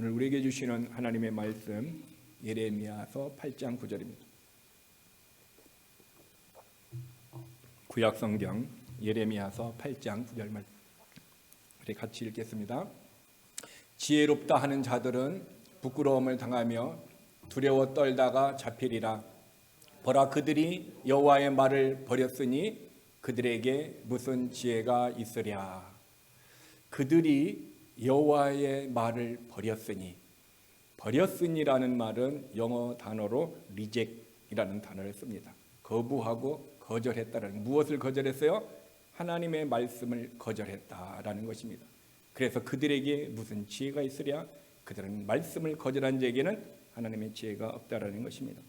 오늘 우리에게 주시는 하나님의 말씀 예레미야서 8장 9절입니다. 구약성경 예레미야서 8장 9절 말씀 우리 같이 읽겠습니다. 지혜롭다 하는 자들은 부끄러움을 당하며 두려워 떨다가 잡히리라. 보라, 그들이 여호와의 말을 버렸으니 그들에게 무슨 지혜가 있으랴. 그들이 여호와의 말을 버렸으니라는 말은 영어 단어로 reject이라는 단어를 씁니다. 거부하고 거절했다라는, 무엇을 거절했어요? 하나님의 말씀을 거절했다라는 것입니다. 그래서 그들에게 무슨 지혜가 있으랴? 그들은 말씀을 거절한 자에게는 하나님의 지혜가 없다라는 것입니다.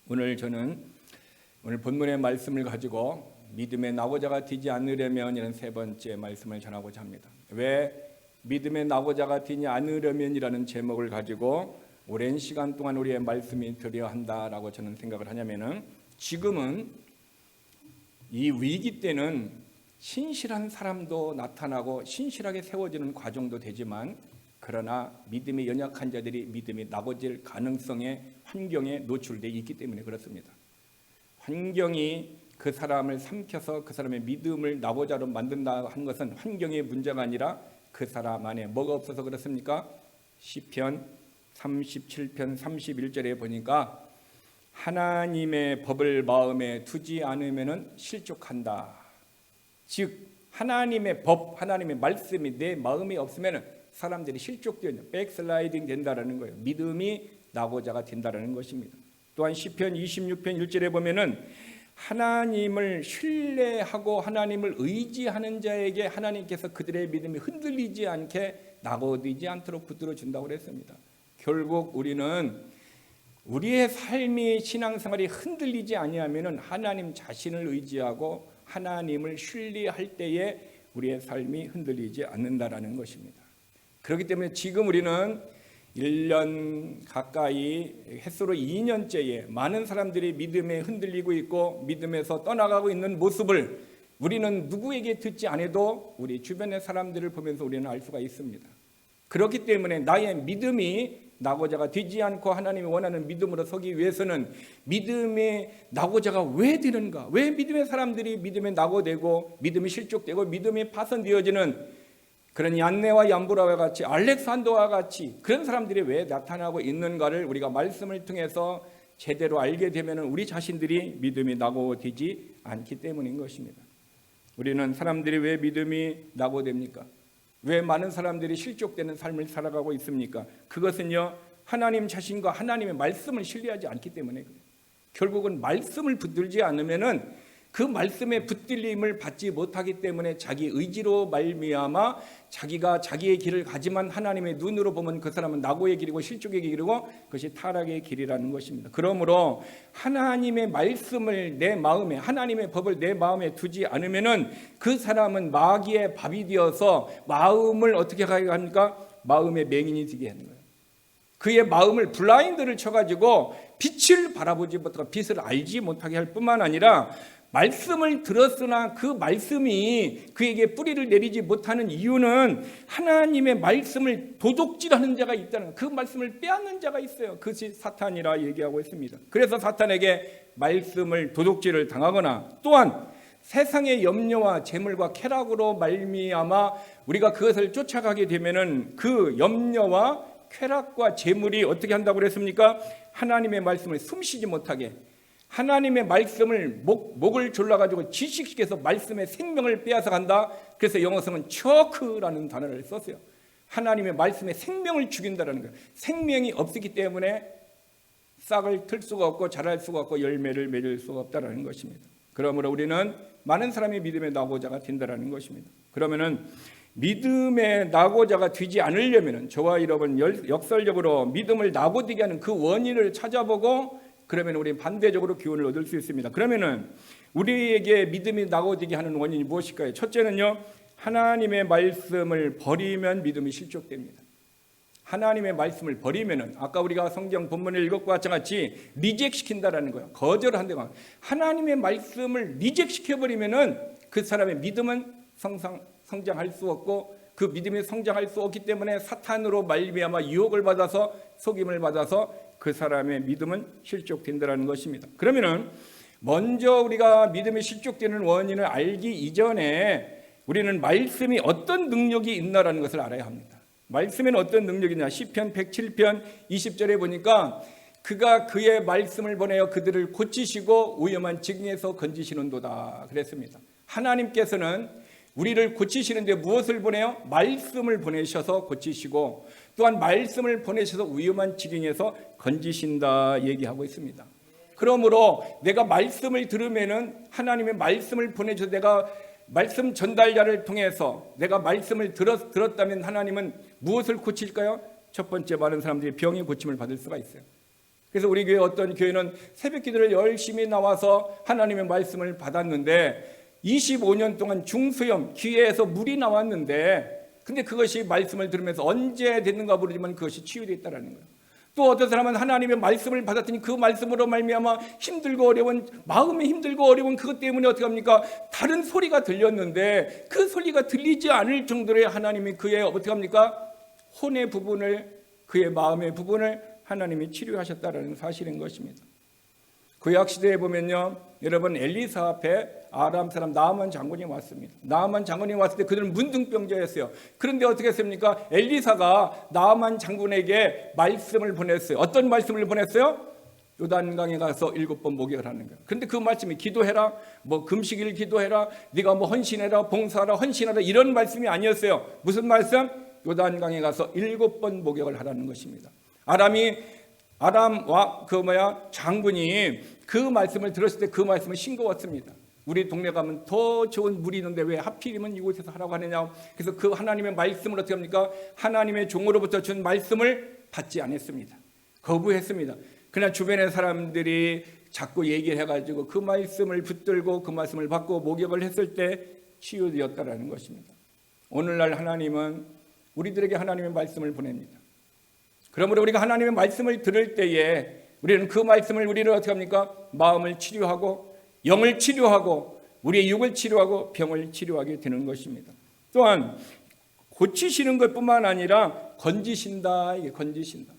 오늘 저는 오늘 본문의 말씀을 가지고 믿음의 낙오자가 되지 않으려면 이런 세 번째 말씀을 전하고자 합니다. 왜 믿음의 낙오자가 되지 않으려면이라는 제목을 가지고 오랜 시간 동안 우리의 말씀이 되어야 한다라고 저는 생각을 하냐면은, 지금은 이 위기 때는 신실한 사람도 나타나고 신실하게 세워지는 과정도 되지만, 그러나 믿음이 연약한 자들이 믿음이 낙오질 가능성의 환경에 노출되어 있기 때문에 그렇습니다. 환경이 그 사람을 삼켜서 그 사람의 믿음을 낙오자로 만든다 한 것은 환경의 문제가 아니라 그 사람 안에 뭐가 없어서 그렇습니까? 시편 37편 31절에 보니까 하나님의 법을 마음에 두지 않으면 실족한다. 즉 하나님의 법, 하나님의 말씀이 내 마음에 없으면 사람들이 실족되어 백슬라이딩 된다라는 거예요. 믿음이 낙오자가 된다라는 것입니다. 또한 시편 26편 1절에 보면은 하나님을 신뢰하고 하나님을 의지하는 자에게 하나님께서 그들의 믿음이 흔들리지 않게 낙오되지 않도록 붙들어 준다고 그랬습니다. 결국 우리는 우리의 삶이, 신앙생활이 흔들리지 아니하면은 하나님 자신을 의지하고 하나님을 신뢰할 때에 우리의 삶이 흔들리지 않는다라는 것입니다. 그렇기 때문에 지금 우리는 1년 가까이, 햇수로 2년째에 많은 사람들이 믿음에 흔들리고 있고 믿음에서 떠나가고 있는 모습을 우리는 누구에게 듣지 않아도 우리 주변의 사람들을 보면서 우리는 알 수가 있습니다. 그렇기 때문에 나의 믿음이 낙오자가 되지 않고 하나님이 원하는 믿음으로 서기 위해서는 믿음의 낙오자가 왜 되는가? 왜 믿음의 사람들이 믿음에 낙오되고 믿음이 실족되고 믿음이 파손되어지는 그런 얀네와 얀브라와 같이, 알렉산더와 같이 그런 사람들이 왜 나타나고 있는가를 우리가 말씀을 통해서 제대로 알게 되면 우리 자신들이 믿음이 낙오되지 않기 때문인 것입니다. 우리는 사람들이 왜 믿음이 낙오됩니까? 왜 많은 사람들이 실족되는 삶을 살아가고 있습니까? 그것은요, 하나님 자신과 하나님의 말씀을 신뢰하지 않기 때문에 그래요. 결국은 말씀을 붙들지 않으면은 그 말씀의 붙들림을 받지 못하기 때문에 자기 의지로 말미암아 자기가 자기의 길을 가지만 하나님의 눈으로 보면 그 사람은 낙오의 길이고 실족의 길이고 그것이 타락의 길이라는 것입니다. 그러므로 하나님의 말씀을 내 마음에, 하나님의 법을 내 마음에 두지 않으면은 그 사람은 마귀의 밥이 되어서 마음을 어떻게 합니까? 마음의 맹인이 되게 하는 거예요. 그의 마음을 블라인드를 쳐가지고 빛을 바라보지 못하고 빛을 알지 못하게 할 뿐만 아니라 말씀을 들었으나 그 말씀이 그에게 뿌리를 내리지 못하는 이유는 하나님의 말씀을 도둑질하는 자가 있다는, 그 말씀을 빼앗는 자가 있어요. 그것이 사탄이라 얘기하고 있습니다. 그래서 사탄에게 말씀을 도둑질을 당하거나 또한 세상의 염려와 재물과 쾌락으로 말미암아 우리가 그것을 쫓아가게 되면은 그 염려와 쾌락과 재물이 어떻게 한다고 그랬습니까? 하나님의 말씀을 숨쉬지 못하게, 하나님의 말씀을 목을 졸라가지고 지식시켜서 말씀의 생명을 빼앗아 간다. 그래서 영어성은 choke라는 단어를 썼어요. 하나님의 말씀의 생명을 죽인다는 거예요. 생명이 없기 때문에 싹을 틀 수가 없고 자랄 수가 없고 열매를 맺을 수가 없다는 것입니다. 그러므로 우리는 많은 사람이 믿음의 낙오자가 된다는 것입니다. 그러면은 믿음의 낙오자가 되지 않으려면 저와 여러분 역설적으로 믿음을 낙오되게 하는 그 원인을 찾아보고 그러면 우리 반대적으로 교훈을 얻을 수 있습니다. 그러면은 우리에게 믿음이 낙오되게 하는 원인이 무엇일까요? 첫째는요, 하나님의 말씀을 버리면 믿음이 실족됩니다. 하나님의 말씀을 버리면은 아까 우리가 성경 본문을 읽었과 같이 리젝 시킨다라는 거예요. 거절한다고. 하나님의 말씀을 리젝 시켜버리면은 그 사람의 믿음은 성장할 수 없고 그 믿음이 성장할 수 없기 때문에 사탄으로 말미암아 유혹을 받아서 속임을 받아서 그 사람의 믿음은 실족된다는 것입니다. 그러면은 먼저 우리가 믿음이 실족되는 원인을 알기 이전에 우리는 말씀이 어떤 능력이 있나라는 것을 알아야 합니다. 말씀에는 어떤 능력이 있냐? 시편 107편 20절에 보니까 그가 그의 말씀을 보내어 그들을 고치시고 위험한 직ing에서 건지시는도다 그랬습니다. 하나님께서는 우리를 고치시는데 무엇을 보내요? 말씀을 보내셔서 고치시고 또한 말씀을 보내셔서 위험한 직ing에서 건지신다 얘기하고 있습니다. 그러므로 내가 말씀을 들으면은 하나님의 말씀을 보내셔서 내가 말씀 전달자를 통해서 내가 말씀을 들었다면 하나님은 무엇을 고칠까요? 첫 번째, 많은 사람들이 병의 고침을 받을 수가 있어요. 그래서 우리 교회 어떤 교회는 새벽 기도를 열심히 나와서 하나님의 말씀을 받았는데 25년 동안 중수염, 귀에서 물이 나왔는데 근데 그것이 말씀을 들으면서 언제 됐는가 모르지만 그것이 치유됐다라는 거예요. 또 어떤 사람은 하나님의 말씀을 받았더니 그 말씀으로 말미암아 힘들고 어려운 마음이 힘들고 어려운 그것 때문에 어떻게 합니까? 다른 소리가 들렸는데 그 소리가 들리지 않을 정도로 하나님이 그의 어떻게 합니까? 혼의 부분을 그의 마음의 부분을 하나님이 치료하셨다는 사실인 것입니다. 구약 시대에 보면요, 여러분 엘리사 앞에 아람 사람 나아만 장군이 왔습니다. 나아만 장군이 왔을 때 그들은 문둥병자였어요. 그런데 어떻게 했습니까? 엘리사가 나아만 장군에게 말씀을 보냈어요. 어떤 말씀을 보냈어요? 요단강에 가서 7번 목욕을 하는 거예요. 그런데 그 말씀이 기도해라, 뭐 금식일 기도해라, 네가 뭐 헌신해라, 봉사하라, 헌신하라 이런 말씀이 아니었어요. 무슨 말씀? 요단강에 가서 7번 목욕을 하라는 것입니다. 아람와 장군이 그 말씀을 들었을 때 그 말씀은 싱거웠습니다. 우리 동네 가면 더 좋은 물이 있는데 왜 하필이면 이곳에서 하라고 하느냐. 그래서 그 하나님의 말씀을 어떻게 합니까? 하나님의 종으로부터 준 말씀을 받지 않았습니다. 거부했습니다. 그러나 주변의 사람들이 자꾸 얘기를 해가지고 그 말씀을 붙들고 그 말씀을 받고 목욕을 했을 때 치유되었다라는 것입니다. 오늘날 하나님은 우리들에게 하나님의 말씀을 보냅니다. 그러므로 우리가 하나님의 말씀을 들을 때에 우리는 그 말씀을 우리를 어떻게 합니까? 마음을 치료하고 영을 치료하고 우리의 육을 치료하고 병을 치료하게 되는 것입니다. 또한 고치시는 것뿐만 아니라 건지신다. 이게 건지신다.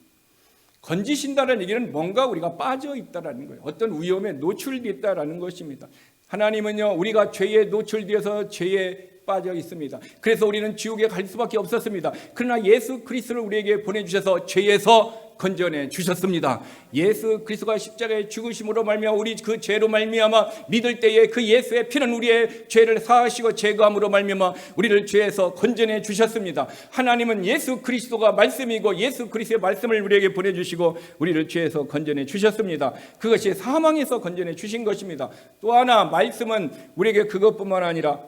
건지신다는 얘기는 뭔가 우리가 빠져 있다라는 거예요. 어떤 위험에 노출되어 있다라는 것입니다. 하나님은요, 우리가 죄에 노출되어서 죄에 빠져 있습니다. 그래서 우리는 지옥에 갈 수밖에 없었습니다. 그러나 예수 그리스도를 우리에게 보내주셔서 죄에서 건져내 주셨습니다. 예수 그리스도가 십자가에 죽으심으로 말미암아 우리 그 죄로 말미암아 믿을 때에 그 예수의 피는 우리의 죄를 사하시고 제거함으로 말미암아 우리를 죄에서 건져내 주셨습니다. 하나님은 예수 그리스도가 말씀이고 예수 그리스도의 말씀을 우리에게 보내주시고 우리를 죄에서 건져내 주셨습니다. 그것이 사망에서 건져내 주신 것입니다. 또 하나 말씀은 우리에게 그것뿐만 아니라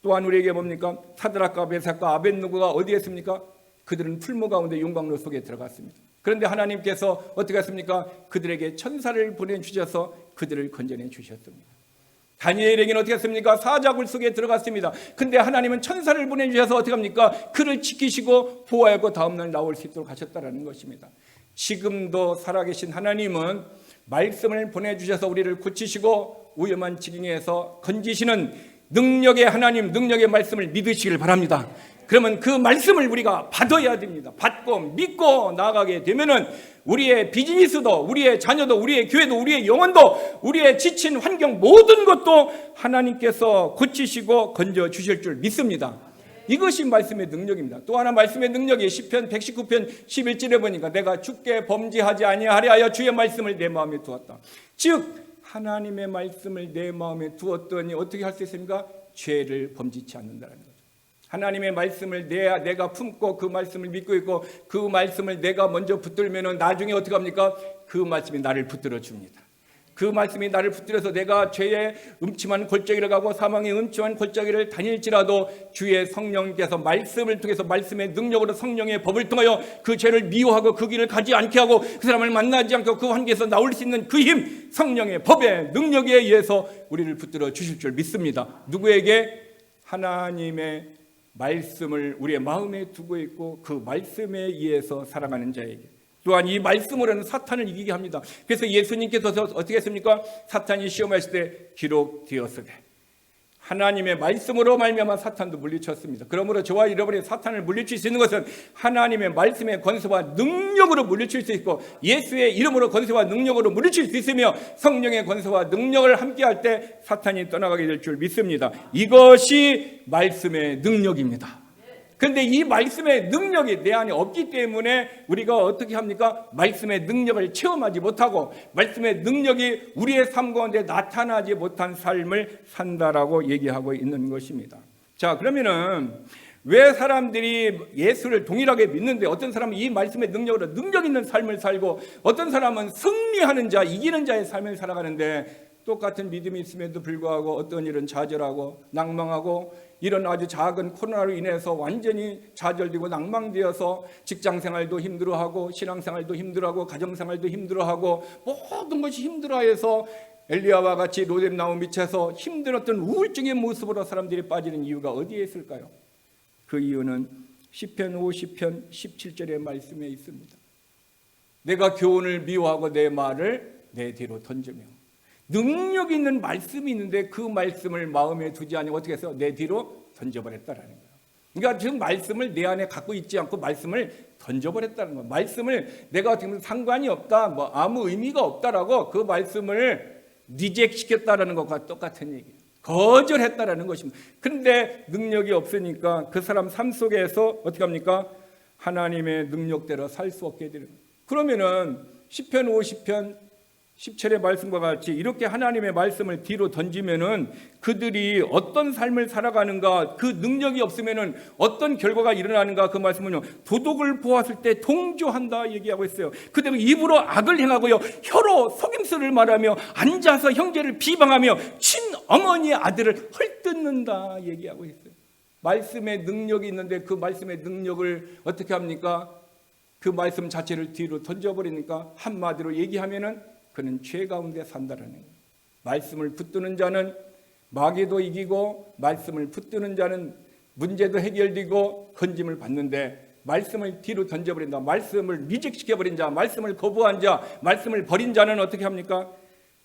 또한 우리에게 뭡니까? 사드락과 메삭과 아벳느고가 어디에 있습니까? 그들은 풀무 가운데 용광로 속에 들어갔습니다. 그런데 하나님께서 어떻게 했습니까? 그들에게 천사를 보내주셔서 그들을 건져내 주셨습니다. 다니엘에게는 어떻게 했습니까? 사자굴 속에 들어갔습니다. 근데 하나님은 천사를 보내주셔서 어떻게 합니까? 그를 지키시고 보호하고 다음날 나올 수 있도록 하셨다는 것입니다. 지금도 살아계신 하나님은 말씀을 보내주셔서 우리를 고치시고 위험한 직ing에서 건지시는 능력의 하나님, 능력의 말씀을 믿으시길 바랍니다. 그러면 그 말씀을 우리가 받아야 됩니다. 받고 믿고 나아가게 되면은 우리의 비즈니스도, 우리의 자녀도, 우리의 교회도, 우리의 영혼도, 우리의 지친 환경 모든 것도 하나님께서 고치시고 건져 주실 줄 믿습니다. 이것이 말씀의 능력입니다. 또 하나 말씀의 능력이 시편 119편 11절에 보니까 내가 주께 범죄하지 아니하려 하여 주의 말씀을 내 마음에 두었다. 즉 하나님의 말씀을 내 마음에 두었더니 어떻게 할 수 있습니까? 죄를 범지치 않는다는 거죠. 하나님의 말씀을 내가 품고 그 말씀을 믿고 있고 그 말씀을 내가 먼저 붙들면 나중에 어떻게 합니까? 그 말씀이 나를 붙들어 줍니다. 그 말씀이 나를 붙들어서 내가 죄의 음침한 골짜기를 가고 사망의 음침한 골짜기를 다닐지라도 주의 성령께서 말씀을 통해서 말씀의 능력으로 성령의 법을 통하여 그 죄를 미워하고 그 길을 가지 않게 하고 그 사람을 만나지 않고 그 환경에서 나올 수 있는 그 힘, 성령의 법의 능력에 의해서 우리를 붙들어 주실 줄 믿습니다. 누구에게? 하나님의 말씀을 우리의 마음에 두고 있고 그 말씀에 의해서 살아가는 자에게. 또한 이 말씀으로는 사탄을 이기게 합니다. 그래서 예수님께서 어떻게 했습니까? 사탄이 시험하실 때 기록되었으되 하나님의 말씀으로 말미암아 사탄도 물리쳤습니다. 그러므로 저와 여러분이 사탄을 물리칠 수 있는 것은 하나님의 말씀의 권세와 능력으로 물리칠 수 있고 예수의 이름으로 권세와 능력으로 물리칠 수 있으며 성령의 권세와 능력을 함께할 때 사탄이 떠나가게 될 줄 믿습니다. 이것이 말씀의 능력입니다. 그런데 이 말씀의 능력이 내 안에 없기 때문에 우리가 어떻게 합니까? 말씀의 능력을 체험하지 못하고 말씀의 능력이 우리의 삶 가운데 나타나지 못한 삶을 산다라고 얘기하고 있는 것입니다. 자, 그러면은 왜 사람들이 예수를 동일하게 믿는데 어떤 사람은 이 말씀의 능력으로 능력 있는 삶을 살고 어떤 사람은 승리하는 자, 이기는 자의 삶을 살아가는데 똑같은 믿음이 있음에도 불구하고 어떤 일은 좌절하고 낭망하고 이런 아주 작은 코로나로 인해서 완전히 좌절되고 낭망되어서 직장생활도 힘들어하고 신앙생활도 힘들어하고 가정생활도 힘들어하고 모든 것이 힘들어해서 엘리야와 같이 로뎀 나무 밑에서 힘들었던 우울증의 모습으로 사람들이 빠지는 이유가 어디에 있을까요? 그 이유는 시편 50편 17절의 말씀에 있습니다. 내가 교훈을 미워하고 내 말을 내 뒤로 던지며 능력 있는 말씀이 있는데 그 말씀을 마음에 두지 않고 어떻게 해서 내 뒤로 던져버렸다라는 거예요. 그러니까 지금 말씀을 내 안에 갖고 있지 않고 말씀을 던져버렸다는 거예요. 말씀을 내가 어떻게 보면 상관이 없다, 뭐 아무 의미가 없다라고 그 말씀을 리젝 시켰다라는 것과 똑같은 얘기예요. 거절했다라는 것입니다. 그런데 능력이 없으니까 그 사람 삶 속에서 어떻게 합니까? 하나님의 능력대로 살 수 없게 되는 거예요. 그러면은 시편 50편 10절의 말씀과 같이 이렇게 하나님의 말씀을 뒤로 던지면은 그들이 어떤 삶을 살아가는가, 그 능력이 없으면은 어떤 결과가 일어나는가, 그 말씀은요, 도둑을 보았을 때 동조한다 얘기하고 있어요. 그대로 입으로 악을 행하고요, 혀로 속임수를 말하며 앉아서 형제를 비방하며 친어머니의 아들을 헐뜯는다 얘기하고 있어요. 말씀의 능력이 있는데 그 말씀의 능력을 어떻게 합니까? 그 말씀 자체를 뒤로 던져버리니까 한마디로 얘기하면은 그는 죄 가운데 산다라는 거예요. 말씀을 붙드는 자는 마귀도 이기고 말씀을 붙드는 자는 문제도 해결되고 건짐을 받는데 말씀을 뒤로 던져버린다. 말씀을 리젝시켜버린 자, 말씀을 거부한 자, 말씀을 버린 자는 어떻게 합니까?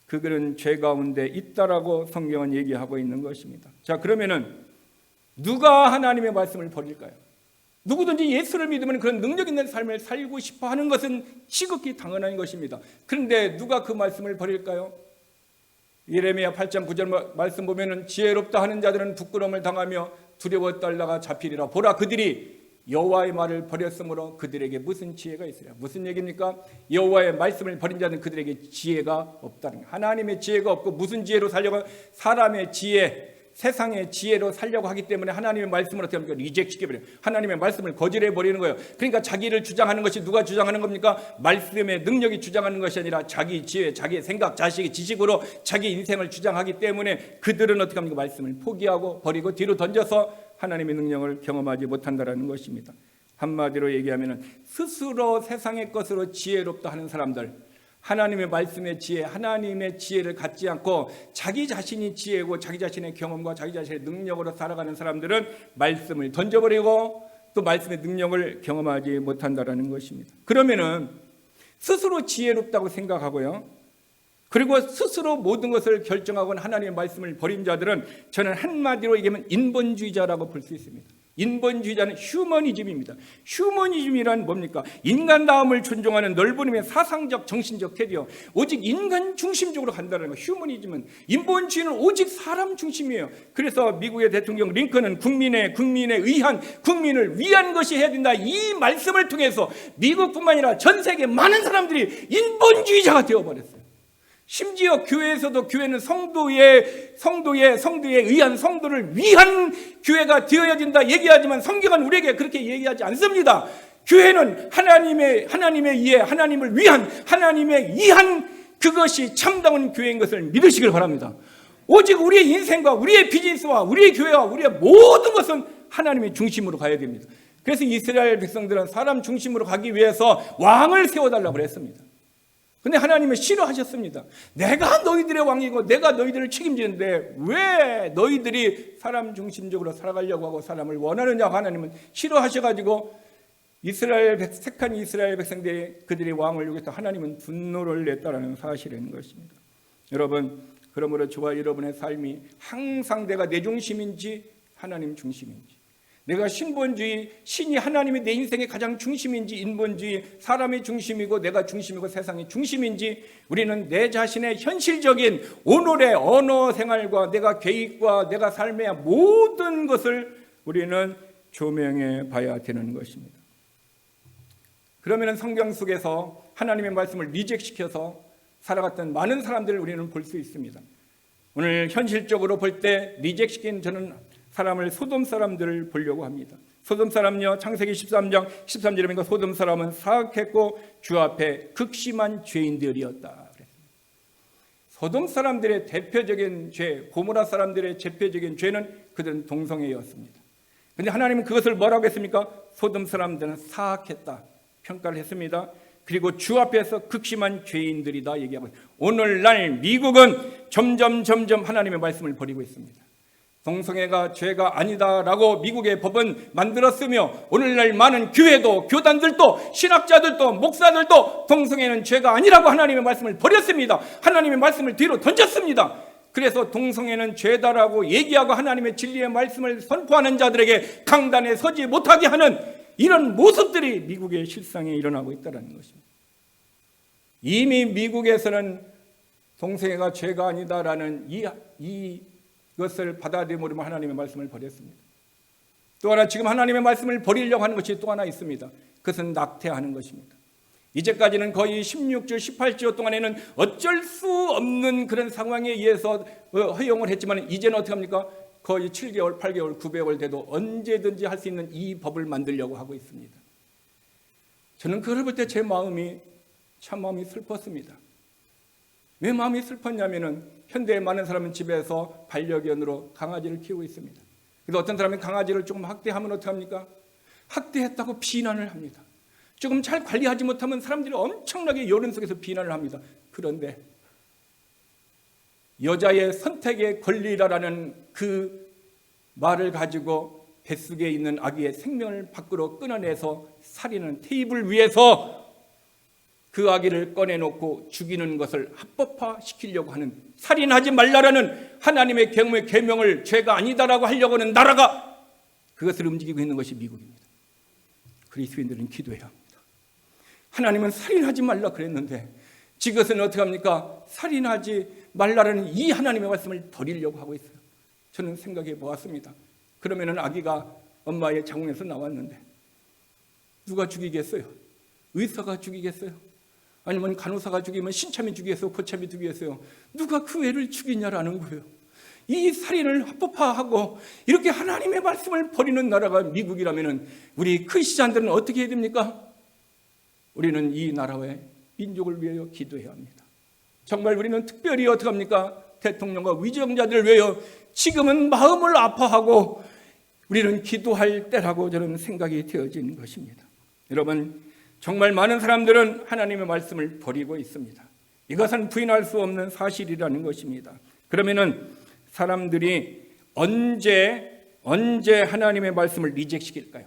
그들은 죄 가운데 있다라고 성경은 얘기하고 있는 것입니다. 자, 그러면은 누가 하나님의 말씀을 버릴까요? 누구든지 예수를 믿으면 그런 능력 있는 삶을 살고 싶어 하는 것은 지극히 당연한 것입니다. 그런데 누가 그 말씀을 버릴까요? 예레미야 8장 9절 말씀 보면은 지혜롭다 하는 자들은 부끄러움을 당하며 두려워 떨다가 잡히리라. 보라, 그들이 여호와의 말을 버렸으므로 그들에게 무슨 지혜가 있으랴. 무슨 얘기입니까? 여호와의 말씀을 버린 자는 그들에게 지혜가 없다는 거예요. 하나님의 지혜가 없고 무슨 지혜로 살려고? 사람의 지혜, 세상의 지혜로 살려고 하기 때문에 하나님의 말씀을 어떻게 합니까? 리젝시켜버려요. 하나님의 말씀을 거절해버리는 거예요. 그러니까 자기를 주장하는 것이 누가 주장하는 겁니까? 말씀의 능력이 주장하는 것이 아니라 자기 지혜, 자기의 생각, 자식의 지식으로 자기 인생을 주장하기 때문에 그들은 어떻게 합니까? 말씀을 포기하고 버리고 뒤로 던져서 하나님의 능력을 경험하지 못한다는 것입니다. 한마디로 얘기하면 스스로 세상의 것으로 지혜롭다 하는 사람들, 하나님의 말씀의 지혜, 하나님의 지혜를 갖지 않고 자기 자신이 지혜고 자기 자신의 경험과 자기 자신의 능력으로 살아가는 사람들은 말씀을 던져버리고 또 말씀의 능력을 경험하지 못한다는 것입니다. 그러면은 스스로 지혜롭다고 생각하고요, 그리고 스스로 모든 것을 결정하고는 하나님의 말씀을 버린 자들은 저는 한마디로 얘기하면 인본주의자라고 볼 수 있습니다. 인본주의자는 휴머니즘입니다. 휴머니즘이란 뭡니까? 인간다움을 존중하는 넓은 의미의 사상적 정신적 태도, 오직 인간 중심적으로 간다는 거. 휴머니즘은, 인본주의는 오직 사람 중심이에요. 그래서 미국의 대통령 링컨은 국민을 위한 것이 해야 된다, 이 말씀을 통해서 미국뿐만 아니라 전 세계 많은 사람들이 인본주의자가 되어버렸어요. 심지어 교회에서도 교회는 성도에 의한, 성도를 위한 교회가 되어야 된다 얘기하지만 성경은 우리에게 그렇게 얘기하지 않습니다. 교회는 하나님의 이해, 하나님을 위한, 하나님의 이한 그것이 참다운 교회인 것을 믿으시길 바랍니다. 오직 우리의 인생과 우리의 비즈니스와 우리의 교회와 우리의 모든 것은 하나님의 중심으로 가야 됩니다. 그래서 이스라엘 백성들은 사람 중심으로 가기 위해서 왕을 세워달라고 그랬습니다. 근데 하나님은 싫어하셨습니다. 내가 너희들의 왕이고 내가 너희들을 책임지는데 왜 너희들이 사람 중심적으로 살아가려고 하고 사람을 원하느냐고 하나님은 싫어하셔가지고 택한 이스라엘 백성들이 그들의 왕을 위해서 하나님은 분노를 냈다라는 사실인 것입니다. 여러분, 그러므로 저와 여러분의 삶이 항상 내가 내 중심인지 하나님 중심인지, 내가 신본주의, 신이 하나님이 내 인생의 가장 중심인지, 인본주의, 사람이 중심이고 내가 중심이고 세상이 중심인지, 우리는 내 자신의 현실적인 오늘의 언어 생활과 내가 계획과 내가 삶의 모든 것을 우리는 조명해 봐야 되는 것입니다. 그러면 성경 속에서 하나님의 말씀을 리젝시켜서 살아갔던 많은 사람들을 우리는 볼 수 있습니다. 오늘 현실적으로 볼 때 리젝시킨 저는 사람을 소돔 사람들을 보려고 합니다. 소돔 사람요, 창세기 13장 13절에 보니까 소돔 사람은 사악했고 주 앞에 극심한 죄인들이었다. 소돔 사람들의 대표적인 죄, 고모라 사람들의 대표적인 죄는 그들은 동성애였습니다. 그런데 하나님은 그것을 뭐라고 했습니까? 소돔 사람들은 사악했다 평가를 했습니다. 그리고 주 앞에서 극심한 죄인들이다 얘기하고 있습니다. 오늘날 미국은 점점 하나님의 말씀을 버리고 있습니다. 동성애가 죄가 아니다라고 미국의 법은 만들었으며 오늘날 많은 교회도 교단들도 신학자들도 목사들도 동성애는 죄가 아니라고 하나님의 말씀을 버렸습니다. 하나님의 말씀을 뒤로 던졌습니다. 그래서 동성애는 죄다라고 얘기하고 하나님의 진리의 말씀을 선포하는 자들에게 강단에 서지 못하게 하는 이런 모습들이 미국의 실상에 일어나고 있다는 것입니다. 이미 미국에서는 동성애가 죄가 아니다라는 이것을 받아들이므로 하나님의 말씀을 버렸습니다. 또 하나 지금 하나님의 말씀을 버리려고 하는 것이 또 하나 있습니다. 그것은 낙태하는 것입니다. 이제까지는 거의 16주, 18주 동안에는 어쩔 수 없는 그런 상황에 의해서 허용을 했지만 이제는 어떻게 합니까? 거의 7개월, 8개월, 9개월 돼도 언제든지 할 수 있는 이 법을 만들려고 하고 있습니다. 저는 그걸 볼 때 제 마음이 참 마음이 슬펐습니다. 왜 마음이 슬펐냐면은 현대의 많은 사람은 집에서 반려견으로 강아지를 키우고 있습니다. 그래서 어떤 사람이 강아지를 조금 학대하면 어떻게 합니까? 학대했다고 비난을 합니다. 조금 잘 관리하지 못하면 사람들이 엄청나게 여론 속에서 비난을 합니다. 그런데 여자의 선택의 권리라는 그 말을 가지고 뱃속에 있는 아기의 생명을 밖으로 끊어내서 살인하는 테이블 위에서 그 아기를 꺼내놓고 죽이는 것을 합법화시키려고 하는, 살인하지 말라라는 하나님의 계명을 죄가 아니다라고 하려고 하는 나라가 그것을 움직이고 있는 것이 미국입니다. 그리스도인들은 기도해야 합니다. 하나님은 살인하지 말라 그랬는데 지금은 어떻게 합니까? 살인하지 말라라는 이 하나님의 말씀을 버리려고 하고 있어요. 저는 생각해 보았습니다. 그러면은 아기가 엄마의 자궁에서 나왔는데 누가 죽이겠어요? 의사가 죽이겠어요? 아니면 간호사가 죽이면 신참이 죽이겠어요? 고참이 죽이겠어요? 누가 그 애를 죽이냐라는 거예요. 이 살인을 합법화하고 이렇게 하나님의 말씀을 버리는 나라가 미국이라면 우리 크리스찬들은 어떻게 해야 됩니까? 우리는 이 나라의 민족을 위하여 기도해야 합니다. 정말 우리는 특별히 어떻게 합니까? 대통령과 위정자들을 위하여 지금은 마음을 아파하고 우리는 기도할 때라고 저는 생각이 되어진 것입니다. 여러분, 정말 많은 사람들은 하나님의 말씀을 버리고 있습니다. 이것은 부인할 수 없는 사실이라는 것입니다. 그러면은 사람들이 언제 하나님의 말씀을 리젝시킬까요?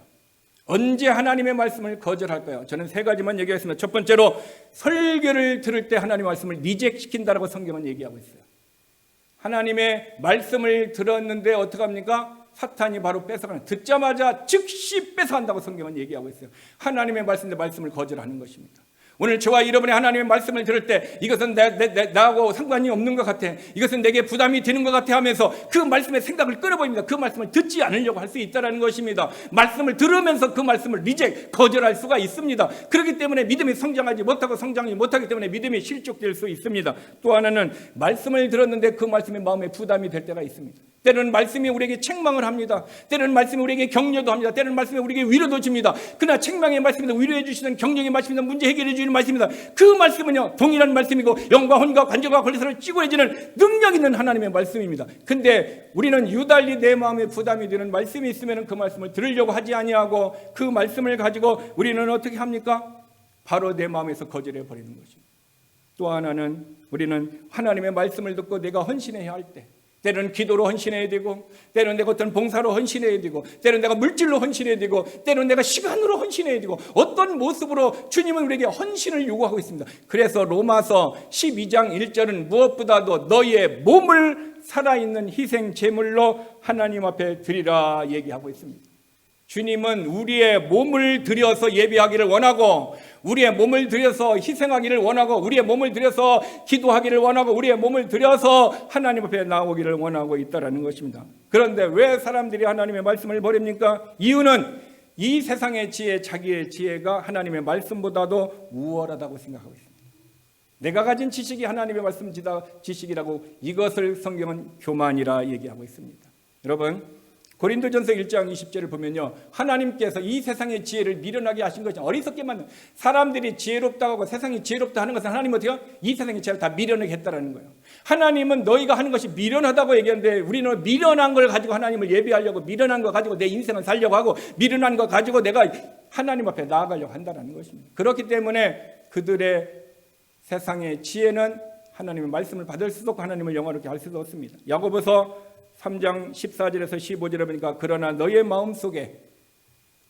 언제 하나님의 말씀을 거절할까요? 저는 세 가지만 얘기하겠습니다. 첫 번째로 설교를 들을 때 하나님의 말씀을 리젝시킨다라고 성경은 얘기하고 있어요. 하나님의 말씀을 들었는데 어떻게 합니까? 사탄이 바로 뺏어가는, 듣자마자 즉시 뺏어간다고 성경은 얘기하고 있어요. 하나님의 말씀을 거절하는 것입니다. 오늘 저와 여러분의 하나님의 말씀을 들을 때 이것은 나하고 상관이 없는 것 같아, 이것은 내게 부담이 되는 것 같아 하면서 그 말씀의 생각을 끊어버립니다. 그 말씀을 듣지 않으려고 할 수 있다는 것입니다. 말씀을 들으면서 그 말씀을 거절할 수가 있습니다. 그렇기 때문에 믿음이 성장하지 못하고 성장이 못하기 때문에 믿음이 실족될 수 있습니다. 또 하나는 말씀을 들었는데 그 말씀이 마음에 부담이 될 때가 있습니다. 때로는 말씀이 우리에게 책망을 합니다. 때로는 말씀이 우리에게 격려도 합니다. 때로는 말씀이 우리에게 위로도 줍니다. 그러나 책망의 말씀이든 위로해 주시는 격려의 말씀이든 문제 해결해 주시는 말씀입니다. 그 말씀은요, 동일한 말씀이고 영과 혼과 관절과 관리선을 찌고해지는 능력 있는 하나님의 말씀입니다. 근데 우리는 유달리 내 마음에 부담이 되는 말씀이 있으면 그 말씀을 들으려고 하지 아니하고 그 말씀을 가지고 우리는 어떻게 합니까? 바로 내 마음에서 거절해 버리는 것입니다. 또 하나는 우리는 하나님의 말씀을 듣고 내가 헌신해야 할 때, 때로는 기도로 헌신해야 되고, 때로는 내가 어떤 봉사로 헌신해야 되고, 때로는 내가 물질로 헌신해야 되고, 때로는 내가 시간으로 헌신해야 되고, 어떤 모습으로 주님은 우리에게 헌신을 요구하고 있습니다. 그래서 로마서 12장 1절은 무엇보다도 너희의 몸을 살아있는 희생 제물로 하나님 앞에 드리라 얘기하고 있습니다. 주님은 우리의 몸을 들여서 예배하기를 원하고, 우리의 몸을 들여서 희생하기를 원하고, 우리의 몸을 들여서 기도하기를 원하고, 우리의 몸을 들여서 하나님 앞에 나오기를 원하고 있다는 것입니다. 그런데 왜 사람들이 하나님의 말씀을 버립니까? 이유는 이 세상의 지혜, 자기의 지혜가 하나님의 말씀보다도 우월하다고 생각하고 있습니다. 내가 가진 지식이 하나님의 말씀 지식이라고, 이것을 성경은 교만이라 얘기하고 있습니다. 여러분, 고린도전서 1장 20절을 보면요, 하나님께서 이 세상의 지혜를 미련하게 하신 것이 어리석게 만든, 사람들이 지혜롭다고 하고 세상이 지혜롭다 하는 것은 하나님은 어때요? 이 세상의 지혜를 다 미련하게 했다는 거예요. 하나님은 너희가 하는 것이 미련하다고 얘기하는데, 우리는 미련한 걸 가지고 하나님을 예배하려고, 미련한 거 가지고 내 인생을 살려고 하고, 미련한 거 가지고 내가 하나님 앞에 나아가려고 한다는 것입니다. 그렇기 때문에 그들의 세상의 지혜는 하나님의 말씀을 받을 수도 없고 하나님을 영화롭게 할 수도 없습니다. 야고보서 3장 14절에서 15절에 보니까 그러나 너의 마음속에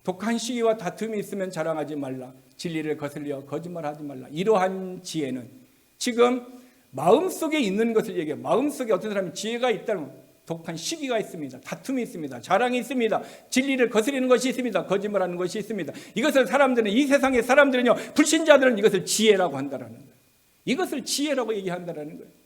독한 시기와 다툼이 있으면 자랑하지 말라. 진리를 거슬려 거짓말하지 말라. 이러한 지혜는, 지금 마음속에 있는 것을 얘기해요. 마음속에 어떤 사람이 지혜가 있다는, 독한 시기가 있습니다. 다툼이 있습니다. 자랑이 있습니다. 진리를 거스리는 것이 있습니다. 거짓말하는 것이 있습니다. 이것을 사람들은, 이 세상의 사람들은요, 불신자들은 이것을 지혜라고 한다는 거예요. 이것을 지혜라고 얘기한다는 거예요.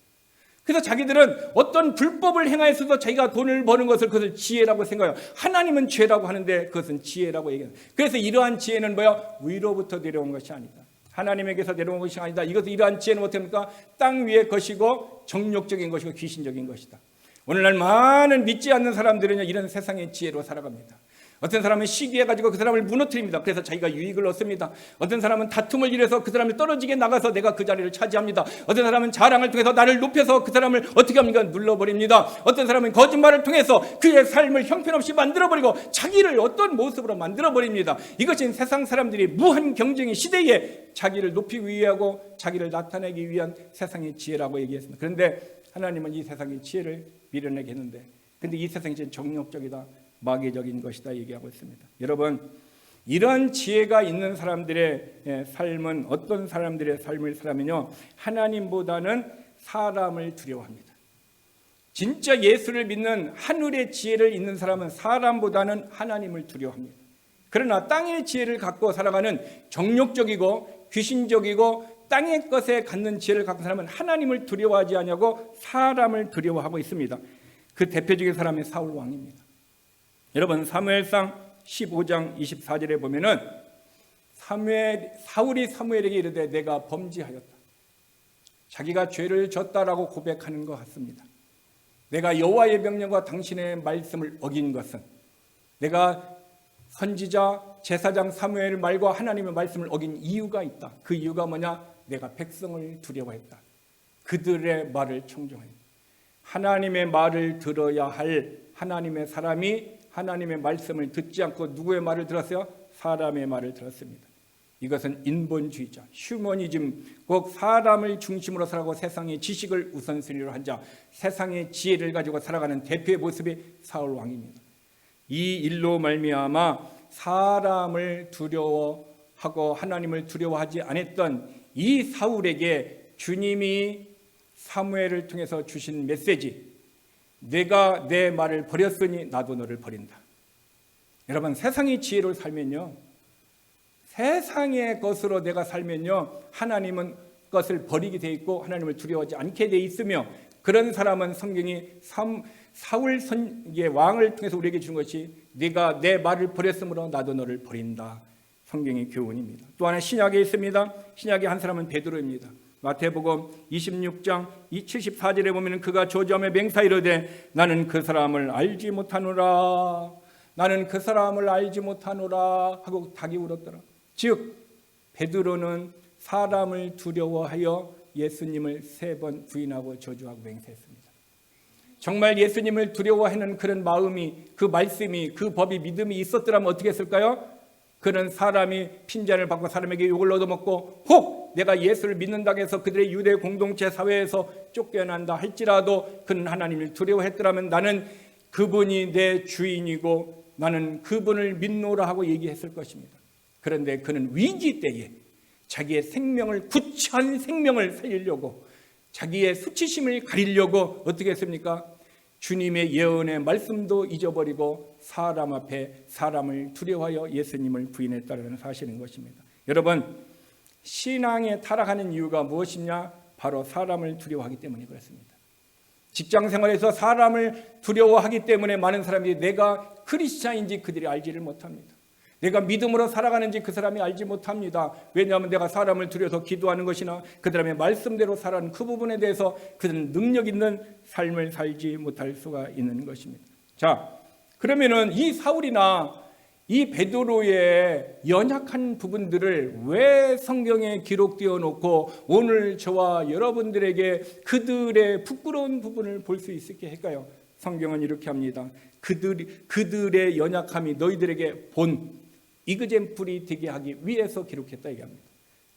그래서 자기들은 어떤 불법을 행하여서도 자기가 돈을 버는 것을, 그것을 지혜라고 생각해요. 하나님은 죄라고 하는데 그것은 지혜라고 얘기해요. 그래서 이러한 지혜는 뭐야? 위로부터 내려온 것이 아니다. 하나님에게서 내려온 것이 아니다. 이러한 지혜는 어떻게 합니까? 땅 위의 것이고 정욕적인 것이고 귀신적인 것이다. 오늘날 많은 믿지 않는 사람들은 이런 세상의 지혜로 살아갑니다. 어떤 사람은 시기해가지고 그 사람을 무너뜨립니다. 그래서 자기가 유익을 얻습니다. 어떤 사람은 다툼을 일해서 그 사람이 떨어지게 나가서 내가 그 자리를 차지합니다. 어떤 사람은 자랑을 통해서 나를 높여서 그 사람을 어떻게 합니까? 눌러버립니다. 어떤 사람은 거짓말을 통해서 그의 삶을 형편없이 만들어버리고 자기를 어떤 모습으로 만들어버립니다. 이것은 세상 사람들이 무한 경쟁의 시대에 자기를 높이기 위하고 자기를 나타내기 위한 세상의 지혜라고 얘기했습니다. 그런데 하나님은 이 세상의 지혜를 미련하게 했는데, 근데 이 세상이 정욕적이다, 마귀적인 것이다 얘기하고 있습니다. 여러분, 이런 지혜가 있는 사람들의 삶은 어떤 사람들의 삶을 살아면요, 하나님보다는 사람을 두려워합니다. 진짜 예수를 믿는 하늘의 지혜를 있는 사람은 사람보다는 하나님을 두려워합니다. 그러나 땅의 지혜를 갖고 살아가는 정욕적이고 귀신적이고 땅의 것에 갖는 지혜를 갖고 사람은 하나님을 두려워하지 않냐고 사람을 두려워하고 있습니다. 그 대표적인 사람이 사울 왕입니다. 여러분, 사무엘상 15장 24절에 보면은 사울이 사무엘에게 이르되 내가 범죄하였다. 자기가 죄를 졌다라고 고백하는 것 같습니다. 내가 여호와의 명령과 당신의 말씀을 어긴 것은, 내가 선지자 제사장 사무엘 말과 하나님의 말씀을 어긴 이유가 있다. 그 이유가 뭐냐? 내가 백성을 두려워했다. 그들의 말을 청종했다. 하나님의 말을 들어야 할 하나님의 사람이 하나님의 말씀을 듣지 않고 누구의 말을 들었어요? 사람의 말을 들었습니다. 이것은 인본주의자, 휴머니즘, 꼭 사람을 중심으로 살아가고 세상의 지식을 우선순위로 한 자, 세상의 지혜를 가지고 살아가는 대표의 모습이 사울 왕입니다. 이 일로 말미암아 사람을 두려워하고 하나님을 두려워하지 않았던 이 사울에게 주님이 사무엘을 통해서 주신 메시지, 내가 내 말을 버렸으니 나도 너를 버린다. 여러분, 세상의 지혜로 살면요, 세상의 것으로 내가 살면요, 하나님은 것을 버리게 돼 있고 하나님을 두려워하지 않게 돼 있으며, 그런 사람은 성경이 사울 왕을 통해서 우리에게 준 것이 네가 내 말을 버렸으므로 나도 너를 버린다. 성경의 교훈입니다. 또 하나 신약에 있습니다. 신약의 한 사람은 베드로입니다. 마태복음 26장 74절에 보면 그가 저주하며 맹사 이르되 나는 그 사람을 알지 못하노라. 나는 그 사람을 알지 못하노라 하고 닭이 울었더라. 즉 베드로는 사람을 두려워하여 예수님을 3번 부인하고 저주하고 맹세했습니다. 정말 예수님을 두려워하는 그런 마음이, 그 말씀이, 그 법이, 믿음이 있었더라면 어떻게 했을까요? 그는 사람이 핀잔을 받고 사람에게 욕을 얻어먹고 혹 내가 예수를 믿는다고 해서 그들의 유대 공동체 사회에서 쫓겨난다 할지라도 그는 하나님을 두려워했더라면 나는 그분이 내 주인이고 나는 그분을 믿노라 하고 얘기했을 것입니다. 그런데 그는 위기 때에 자기의 생명을, 구차한 생명을 살리려고, 자기의 수치심을 가리려고 어떻게 했습니까? 주님의 예언의 말씀도 잊어버리고 사람 앞에 사람을 두려워하여 예수님을 부인했다는 사실인 것입니다. 여러분, 신앙에 타락하는 이유가 무엇이냐? 바로 사람을 두려워하기 때문에 그렇습니다. 직장 생활에서 사람을 두려워하기 때문에 많은 사람들이 내가 크리스찬인지 그들이 알지를 못합니다. 내가 믿음으로 살아가는지 그 사람이 알지 못합니다. 왜냐하면 내가 사람을 두려워서 기도하는 것이나 그 사람의 말씀대로 살아가는 그 부분에 대해서 그들은 능력 있는 삶을 살지 못할 수가 있는 것입니다. 자, 그러면은 이 사울이나 이 베드로의 연약한 부분들을 왜 성경에 기록되어 놓고 오늘 저와 여러분들에게 그들의 부끄러운 부분을 볼 수 있게 할까요? 성경은 이렇게 합니다. 그들의 연약함이 너희들에게 본 이그젬플이 되게 하기 위해서 기록했다 얘기합니다.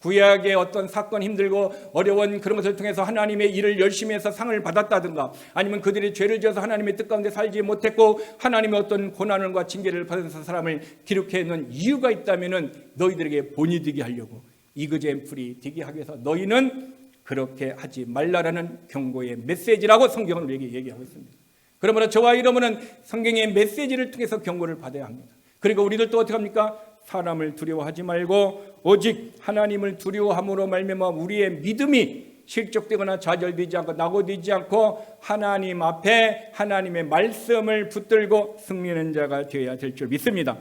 구약의 어떤 사건, 힘들고 어려운 그런 것을 통해서 하나님의 일을 열심히 해서 상을 받았다든가, 아니면 그들이 죄를 지어서 하나님의 뜻 가운데 살지 못했고 하나님의 어떤 고난과 징계를 받아서 사람을 기록해 놓은 이유가 있다면 너희들에게 본이 되게 하려고, 이그젬플이 되게 하기 위해서 너희는 그렇게 하지 말라라는 경고의 메시지라고 성경은 우리에게 얘기하고 있습니다. 그러므로 저와 여러분은 성경의 메시지를 통해서 경고를 받아야 합니다. 그리고 우리들도 어떻게 합니까? 사람을 두려워하지 말고 오직 하나님을 두려워함으로 말미암아 우리의 믿음이 실족되거나 좌절되지 않고 낙오되지 않고 하나님 앞에 하나님의 말씀을 붙들고 승리하는 자가 되어야 될 줄 믿습니다.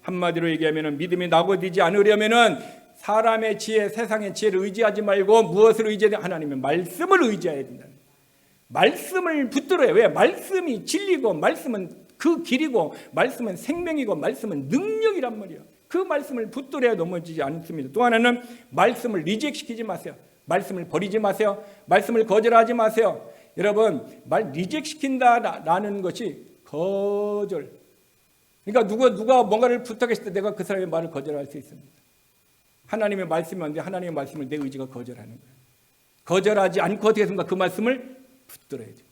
한마디로 얘기하면 믿음이 낙오되지 않으려면 사람의 지혜, 세상의 지혜를 의지하지 말고 무엇을 의지해야 돼? 하나님의 말씀을 의지해야 된다. 말씀을 붙들어야. 왜? 말씀이 진리고 말씀은 그 길이고 말씀은 생명이고 말씀은 능력이란 말이에요. 그 말씀을 붙들어야 넘어지지 않습니다. 또 하나는 말씀을 리젝시키지 마세요. 말씀을 버리지 마세요. 말씀을 거절하지 마세요. 여러분, 말 리젝시킨다라는 것이 거절. 그러니까 누가 뭔가를 부탁했을 때 내가 그 사람의 말을 거절할 수 있습니다. 하나님의 말씀이 왔는데 하나님의 말씀을 내 의지가 거절하는 거예요. 거절하지 않고 어떻게 했습니까? 그 말씀을 붙들어야 됩니다.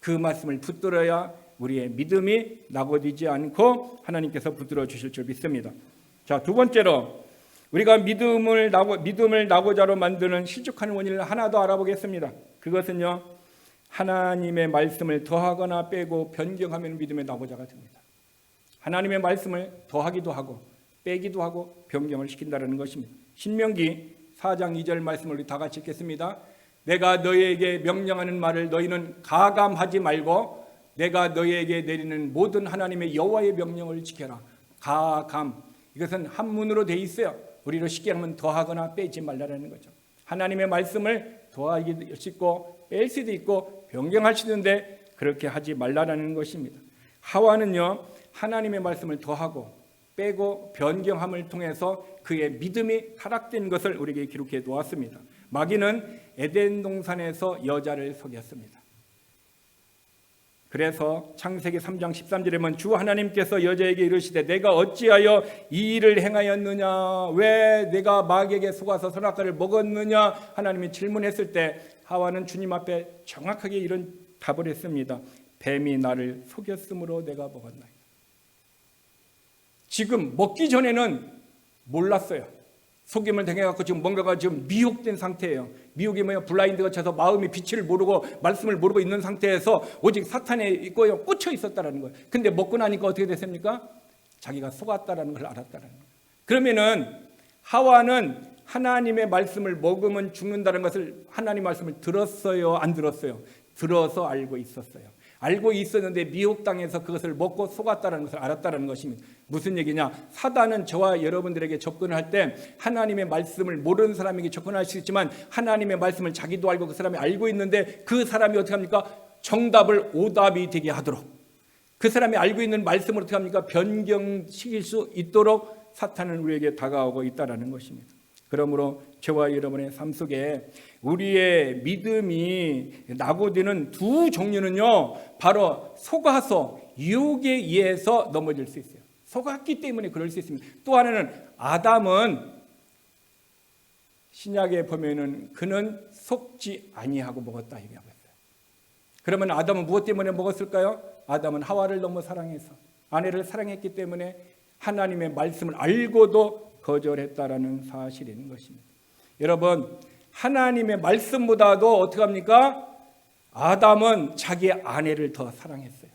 그 말씀을 붙들어야 우리의 믿음이 낙오되지 않고 하나님께서 붙들어 주실 줄 믿습니다. 자, 두 번째로 우리가 믿음을 낙오자로 만드는 실족하는 원인을 하나 더 알아보겠습니다. 그것은요, 하나님의 말씀을 더하거나 빼고 변경하면 믿음의 낙오자가 됩니다. 하나님의 말씀을 더하기도 하고 빼기도 하고 변경을 시킨다는 것입니다. 신명기 4장 2절 말씀을 우리 다 같이 읽겠습니다. 내가 너희에게 명령하는 말을 너희는 가감하지 말고 내가 너희에게 내리는 모든 하나님의 여호와의 명령을 지켜라. 가감, 이것은 한문으로 돼 있어요. 우리로 쉽게 하면 더하거나 빼지 말라는 거죠. 하나님의 말씀을 더하기도 있고 뺄 수도 있고 변경할 수도 있는데 그렇게 하지 말라는 것입니다. 하와는요, 하나님의 말씀을 더하고 빼고 변경함을 통해서 그의 믿음이 타락된 것을 우리에게 기록해 놓았습니다. 마귀는 에덴 동산에서 여자를 속였습니다. 그래서 창세기 3장 13절에 보면 주 하나님께서 여자에게 이르시되 내가 어찌하여 이 일을 행하였느냐, 왜 내가 마귀에게 속아서 선악과를 먹었느냐 하나님이 질문했을 때 하와는 주님 앞에 정확하게 이런 답을 했습니다. 뱀이 나를 속였으므로 내가 먹었나이다. 지금 먹기 전에는 몰랐어요. 속임을 당해갖고 지금 뭔가가 지금 미혹된 상태예요. 미혹이 뭐예요? 블라인드가 쳐서 마음의 빛을 모르고 말씀을 모르고 있는 상태에서 오직 사탄에 있고 꽂혀 있었다는 거예요. 근데 먹고 나니까 어떻게 됐습니까? 자기가 속았다는 걸 알았다는 거예요. 그러면은 하와는 하나님의 말씀을 먹으면 죽는다는 것을 하나님 말씀을 들었어요? 안 들었어요? 들어서 알고 있었어요. 알고 있었는데 미혹당해서 그것을 먹고 속았다는 것을 알았다는 것입니다. 무슨 얘기냐? 사단은 저와 여러분들에게 접근할 때 하나님의 말씀을 모르는 사람에게 접근할 수 있지만 하나님의 말씀을 자기도 알고 그 사람이 알고 있는데 그 사람이 어떻게 합니까? 정답을 오답이 되게 하도록, 그 사람이 알고 있는 말씀을 어떻게 합니까? 변경시킬 수 있도록 사탄은 우리에게 다가오고 있다는 것입니다. 그러므로 저와 여러분의 삶 속에 우리의 믿음이 낙오되는 두 종류는요, 바로 속아서 유혹에 의해서 넘어질 수 있어요. 속았기 때문에 그럴 수 있습니다. 또 하나는 아담은 신약에 보면은 그는 속지 아니하고 먹었다 얘기하고 있어요. 그러면 아담은 무엇 때문에 먹었을까요? 아담은 하와를 너무 사랑해서, 아내를 사랑했기 때문에 하나님의 말씀을 알고도 거절했다라는 사실이 있는 것입니다. 여러분, 하나님의 말씀보다도 어떻게 합니까? 아담은 자기 아내를 더 사랑했어요.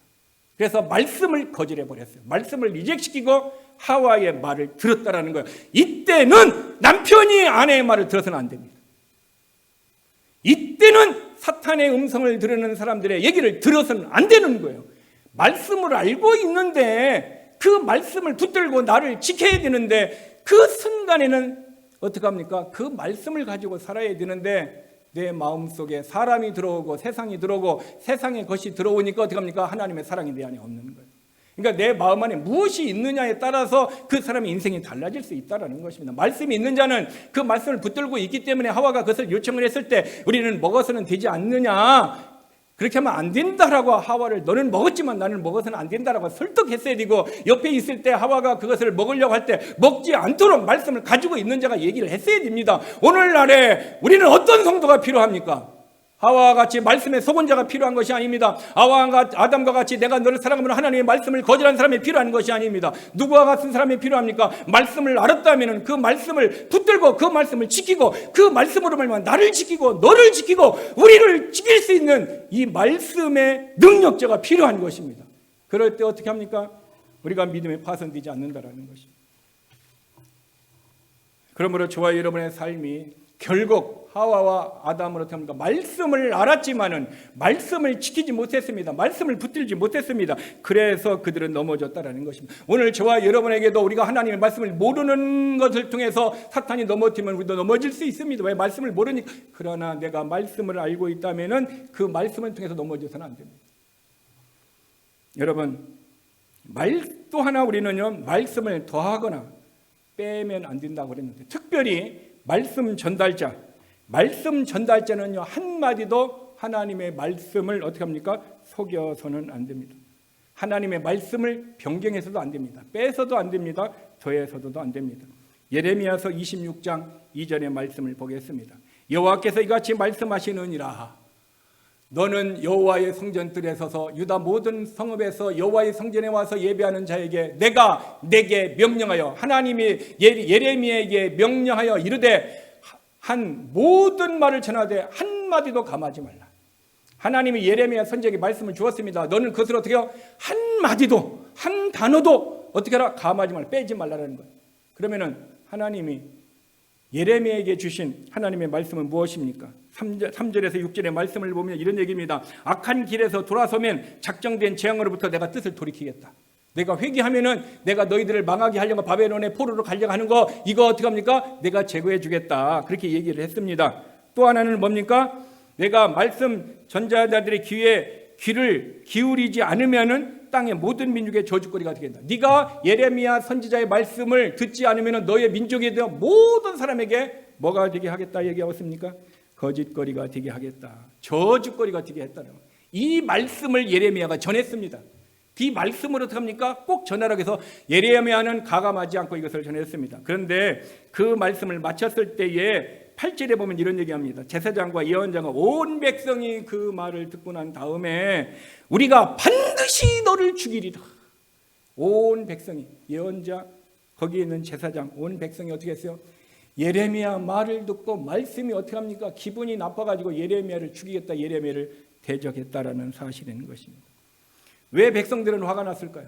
그래서 말씀을 거절해 버렸어요. 말씀을 리젝시키고 하와의 말을 들었다라는 거예요. 이때는 남편이 아내의 말을 들어서는 안 됩니다. 이때는 사탄의 음성을 들으는 사람들의 얘기를 들어서는 안 되는 거예요. 말씀을 알고 있는데 그 말씀을 붙들고 나를 지켜야 되는데 그 순간에는 어떻게 합니까? 그 말씀을 가지고 살아야 되는데 내 마음속에 사람이 들어오고 세상이 들어오고 세상의 것이 들어오니까 어떻게 합니까? 하나님의 사랑이 내 안에 없는 거예요. 그러니까 내 마음 안에 무엇이 있느냐에 따라서 그 사람의 인생이 달라질 수 있다는 것입니다. 말씀이 있는 자는 그 말씀을 붙들고 있기 때문에 하와가 그것을 요청을 했을 때 우리는 먹어서는 되지 않느냐, 그렇게 하면 안 된다라고 하와를 너는 먹었지만 나는 먹어서는 안 된다라고 설득했어야 되고, 옆에 있을 때 하와가 그것을 먹으려고 할 때 먹지 않도록 말씀을 가지고 있는 자가 얘기를 했어야 됩니다. 오늘날에 우리는 어떤 성도가 필요합니까? 하와와 같이 말씀에 속은 자가 필요한 것이 아닙니다. 하와와 아담과 같이 내가 너를 사랑하면 하나님의 말씀을 거절한 사람이 필요한 것이 아닙니다. 누구와 같은 사람이 필요합니까? 말씀을 알았다면 그 말씀을 붙들고 그 말씀을 지키고 그 말씀으로 말미암아 나를 지키고 너를 지키고 우리를 지킬 수 있는 이 말씀의 능력자가 필요한 것입니다. 그럴 때 어떻게 합니까? 우리가 믿음에 파손되지 않는다라는 것입니다. 그러므로 저와 여러분의 삶이 결국 하와와 아담은 어떻게 합니까? 말씀을 알았지만은 말씀을 지키지 못했습니다. 말씀을 붙들지 못했습니다. 그래서 그들은 넘어졌다라는 것입니다. 오늘 저와 여러분에게도 우리가 하나님의 말씀을 모르는 것을 통해서 사탄이 넘어지면 우리도 넘어질 수 있습니다. 왜? 말씀을 모르니까. 그러나 내가 말씀을 알고 있다면은 그 말씀을 통해서 넘어져서는 안 됩니다. 여러분, 또 하나 우리는요, 말씀을 더하거나 빼면 안 된다고 그랬는데, 특별히 말씀 전달자는요, 한마디도 하나님의 말씀을 어떻게 합니까? 속여서는 안 됩니다. 하나님의 말씀을 변경해서도 안 됩니다. 빼서도 안 됩니다. 더해서도 안 됩니다. 예레미야서 26장 2절의 말씀을 보겠습니다. 여호와께서 이같이 말씀하시느니라. 너는 여호와의 성전들에 서서 유다 모든 성읍에서 여호와의 성전에 와서 예배하는 자에게 내가 내게 명령하여, 하나님이 예레미야에게 명령하여 이르되 한 모든 말을 전하되 한마디도 감하지 말라. 하나님이 예레미야 선지자에게 말씀을 주었습니다. 너는 그것을 어떻게 해요? 한마디도 한 단어도 어떻게 하라? 감하지 말라, 빼지 말라는 거예요. 그러면은 하나님이 예레미야에게 주신 하나님의 말씀은 무엇입니까? 3절에서 6절의 말씀을 보면 이런 얘기입니다. 악한 길에서 돌아서면 작정된 재앙으로부터 내가 뜻을 돌이키겠다. 내가 회개하면은 내가 너희들을 망하게 하려고 바벨론의 포로로 가려고 하는 거, 이거 어떻게 합니까? 내가 제거해 주겠다. 그렇게 얘기를 했습니다. 또 하나는 뭡니까? 내가 말씀 전자자들의 귀를 기울이지 않으면은 땅의 모든 민족의 저주거리가 되겠다. 네가 예레미야 선지자의 말씀을 듣지 않으면은 너의 민족에 대한 모든 사람에게 뭐가 되게 하겠다 얘기하고 있습니까? 거짓거리가 되게 하겠다. 저주거리가 되게 했다는 거예요. 이 말씀을 예레미야가 전했습니다. 이 말씀을 어떻게 합니까? 꼭 전하라고 해서 예레미야는 가감하지 않고 이것을 전했습니다. 그런데 그 말씀을 마쳤을 때에 8절에 보면 이런 얘기합니다. 제사장과 예언자가 온 백성이 그 말을 듣고 난 다음에 우리가 반드시 너를 죽이리라. 온 백성이, 예언자, 거기에 있는 제사장, 온 백성이 어떻게 했어요? 예레미야 말을 듣고 말씀이 어떻게 합니까? 기분이 나빠가지고 예레미야를 죽이겠다, 예레미야를 대적했다라는 사실이 있는 것입니다. 왜 백성들은 화가 났을까요?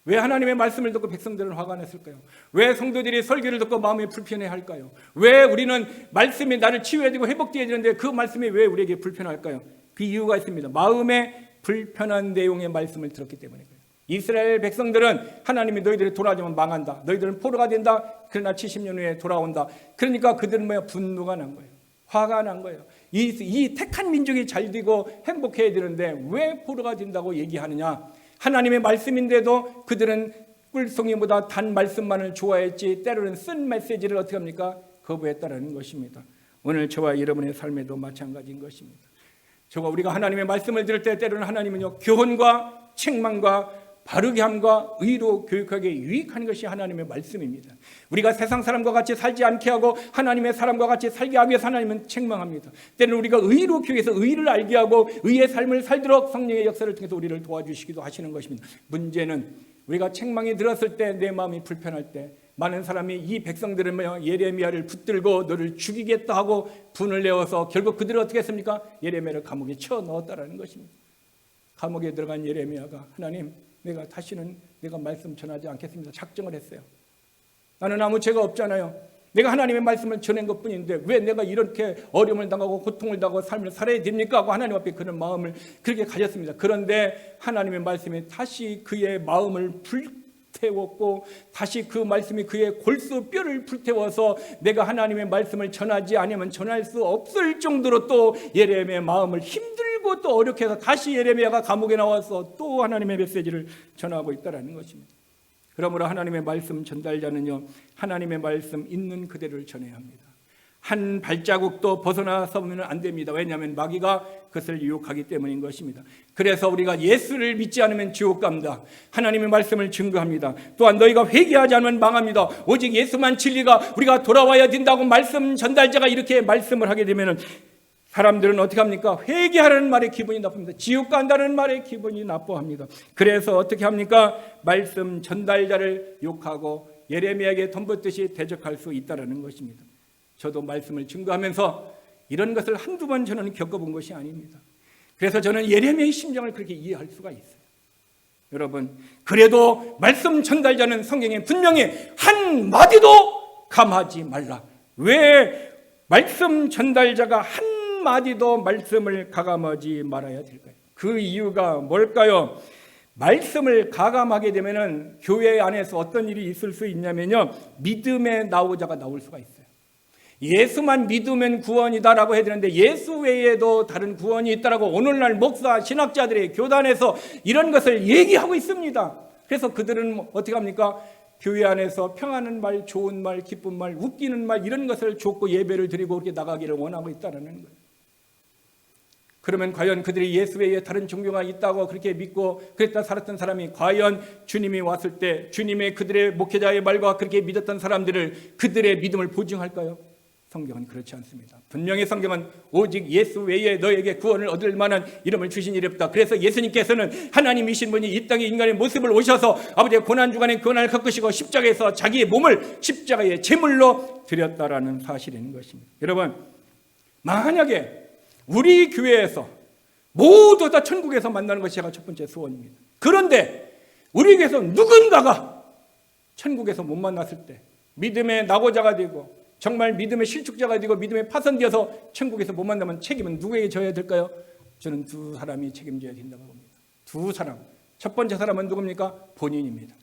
왜 하나님의 말씀을 듣고 백성들은 화가 났을까요? 왜 성도들이 설교를 듣고 마음이 불편해할까요? 왜 우리는 말씀이 나를 치유해야 되고 회복되어야 되는데 그 말씀이 왜 우리에게 불편할까요? 그 이유가 있습니다. 마음에 불편한 내용의 말씀을 들었기 때문에 그래요. 이스라엘 백성들은 하나님이 너희들이 돌아오면 망한다, 너희들은 포로가 된다, 그러나 70년 후에 돌아온다. 그러니까 그들은 분노가 난 거예요. 화가 난 거예요. 이 택한 민족이 잘 되고 행복해야 되는데 왜 포로가 된다고 얘기하느냐? 하나님의 말씀인데도 그들은 꿀송이보다 단 말씀만을 좋아했지 때로는 쓴 메시지를 어떻게 합니까? 거부했다는 것입니다. 오늘 저와 여러분의 삶에도 마찬가지인 것입니다. 우리가 하나님의 말씀을 들을 때 때로는 하나님은요, 교훈과 책망과 바르게 함과 의로 교육하게 유익한 것이 하나님의 말씀입니다. 우리가 세상 사람과 같이 살지 않게 하고 하나님의 사람과 같이 살게 하기 위해서 하나님은 책망합니다. 때는 우리가 의로 교육해서 의를 알게 하고 의의 삶을 살도록 성령의 역사를 통해서 우리를 도와주시기도 하시는 것입니다. 문제는 우리가 책망이 들었을 때, 내 마음이 불편할 때 많은 사람이 이 백성들은 예레미야를 붙들고 너를 죽이겠다 하고 분을 내어서 결국 그들을 어떻게 했습니까? 예레미야를 감옥에 쳐 넣었다라는 것입니다. 감옥에 들어간 예레미야가 하나님, 내가 다시는 내가 말씀 전하지 않겠습니다. 작정을 했어요. 나는 아무 죄가 없잖아요. 내가 하나님의 말씀을 전한 것뿐인데 왜 내가 이렇게 어려움을 당하고 고통을 당하고 삶을 살아야 됩니까? 하고 하나님 앞에 그런 마음을 그렇게 가졌습니다. 그런데 하나님의 말씀이 다시 그의 마음을 불태웠고 다시 그 말씀이 그의 골수뼈를 불태워서 내가 하나님의 말씀을 전하지 않으면 전할 수 없을 정도로 또 예레미야의 마음을 힘들고 또 어렵게 해서 다시 예레미야가 감옥에 나와서 또 하나님의 메시지를 전하고 있다는 것입니다. 그러므로 하나님의 말씀 전달자는요, 하나님의 말씀 있는 그대로를 전해야 합니다. 한 발자국도 벗어나서는 안 됩니다. 왜냐하면 마귀가 그것을 유혹하기 때문인 것입니다. 그래서 우리가 예수를 믿지 않으면 지옥 갑니다. 하나님의 말씀을 증거합니다. 또한 너희가 회개하지 않으면 망합니다. 오직 예수만 진리가 우리가 돌아와야 된다고 말씀 전달자가 이렇게 말씀을 하게 되면 사람들은 어떻게 합니까? 회개하라는 말에 기분이 나쁩니다. 지옥 간다는 말에 기분이 나빠합니다. 그래서 어떻게 합니까? 말씀 전달자를 욕하고 예레미야에게 덤붙듯이 대적할 수 있다는 것입니다. 저도 말씀을 증거하면서 이런 것을 한두 번 저는 겪어본 것이 아닙니다. 그래서 저는 예레미야의 심정을 그렇게 이해할 수가 있어요. 여러분, 그래도 말씀 전달자는 성경에 분명히 한마디도 감하지 말라. 왜 말씀 전달자가 한마디도 말씀을 가감하지 말아야 될까요? 그 이유가 뭘까요? 말씀을 가감하게 되면 교회 안에서 어떤 일이 있을 수 있냐면요, 믿음의 나오자가 나올 수가 있어요. 예수만 믿으면 구원이다라고 해야 되는데 예수 외에도 다른 구원이 있다라고 오늘날 목사, 신학자들이 교단에서 이런 것을 얘기하고 있습니다. 그래서 그들은 어떻게 합니까? 교회 안에서 평안한 말, 좋은 말, 기쁜 말, 웃기는 말 이런 것을 줬고 예배를 드리고 그렇게 나가기를 원하고 있다는 거예요. 그러면 과연 그들이 예수 외에 다른 종교가 있다고 그렇게 믿고 그랬다 살았던 사람이 과연 주님이 왔을 때 주님의 그들의 목회자의 말과 그렇게 믿었던 사람들을 그들의 믿음을 보증할까요? 성경은 그렇지 않습니다. 분명히 성경은 오직 예수 외에 너에게 구원을 얻을 만한 이름을 주신 일이 없다. 그래서 예수님께서는 하나님이신 분이 이 땅에 인간의 모습을 오셔서 아버지의 고난주간에 고난을 겪으시고 십자가에서 자기의 몸을 십자가의 제물로 드렸다라는 사실인 것입니다. 여러분, 만약에 우리 교회에서 모두 다 천국에서 만나는 것이 제가 첫 번째 소원입니다. 그런데 우리 교회에서 누군가가 천국에서 못 만났을 때 믿음의 낙오자가 되고 정말 믿음의 실축자가 되고 믿음의 파손되어서 천국에서 못 만나면 책임은 누구에게 져야 될까요? 저는 두 사람이 책임져야 된다고 봅니다. 두 사람. 첫 번째 사람은 누굽니까? 본인입니다.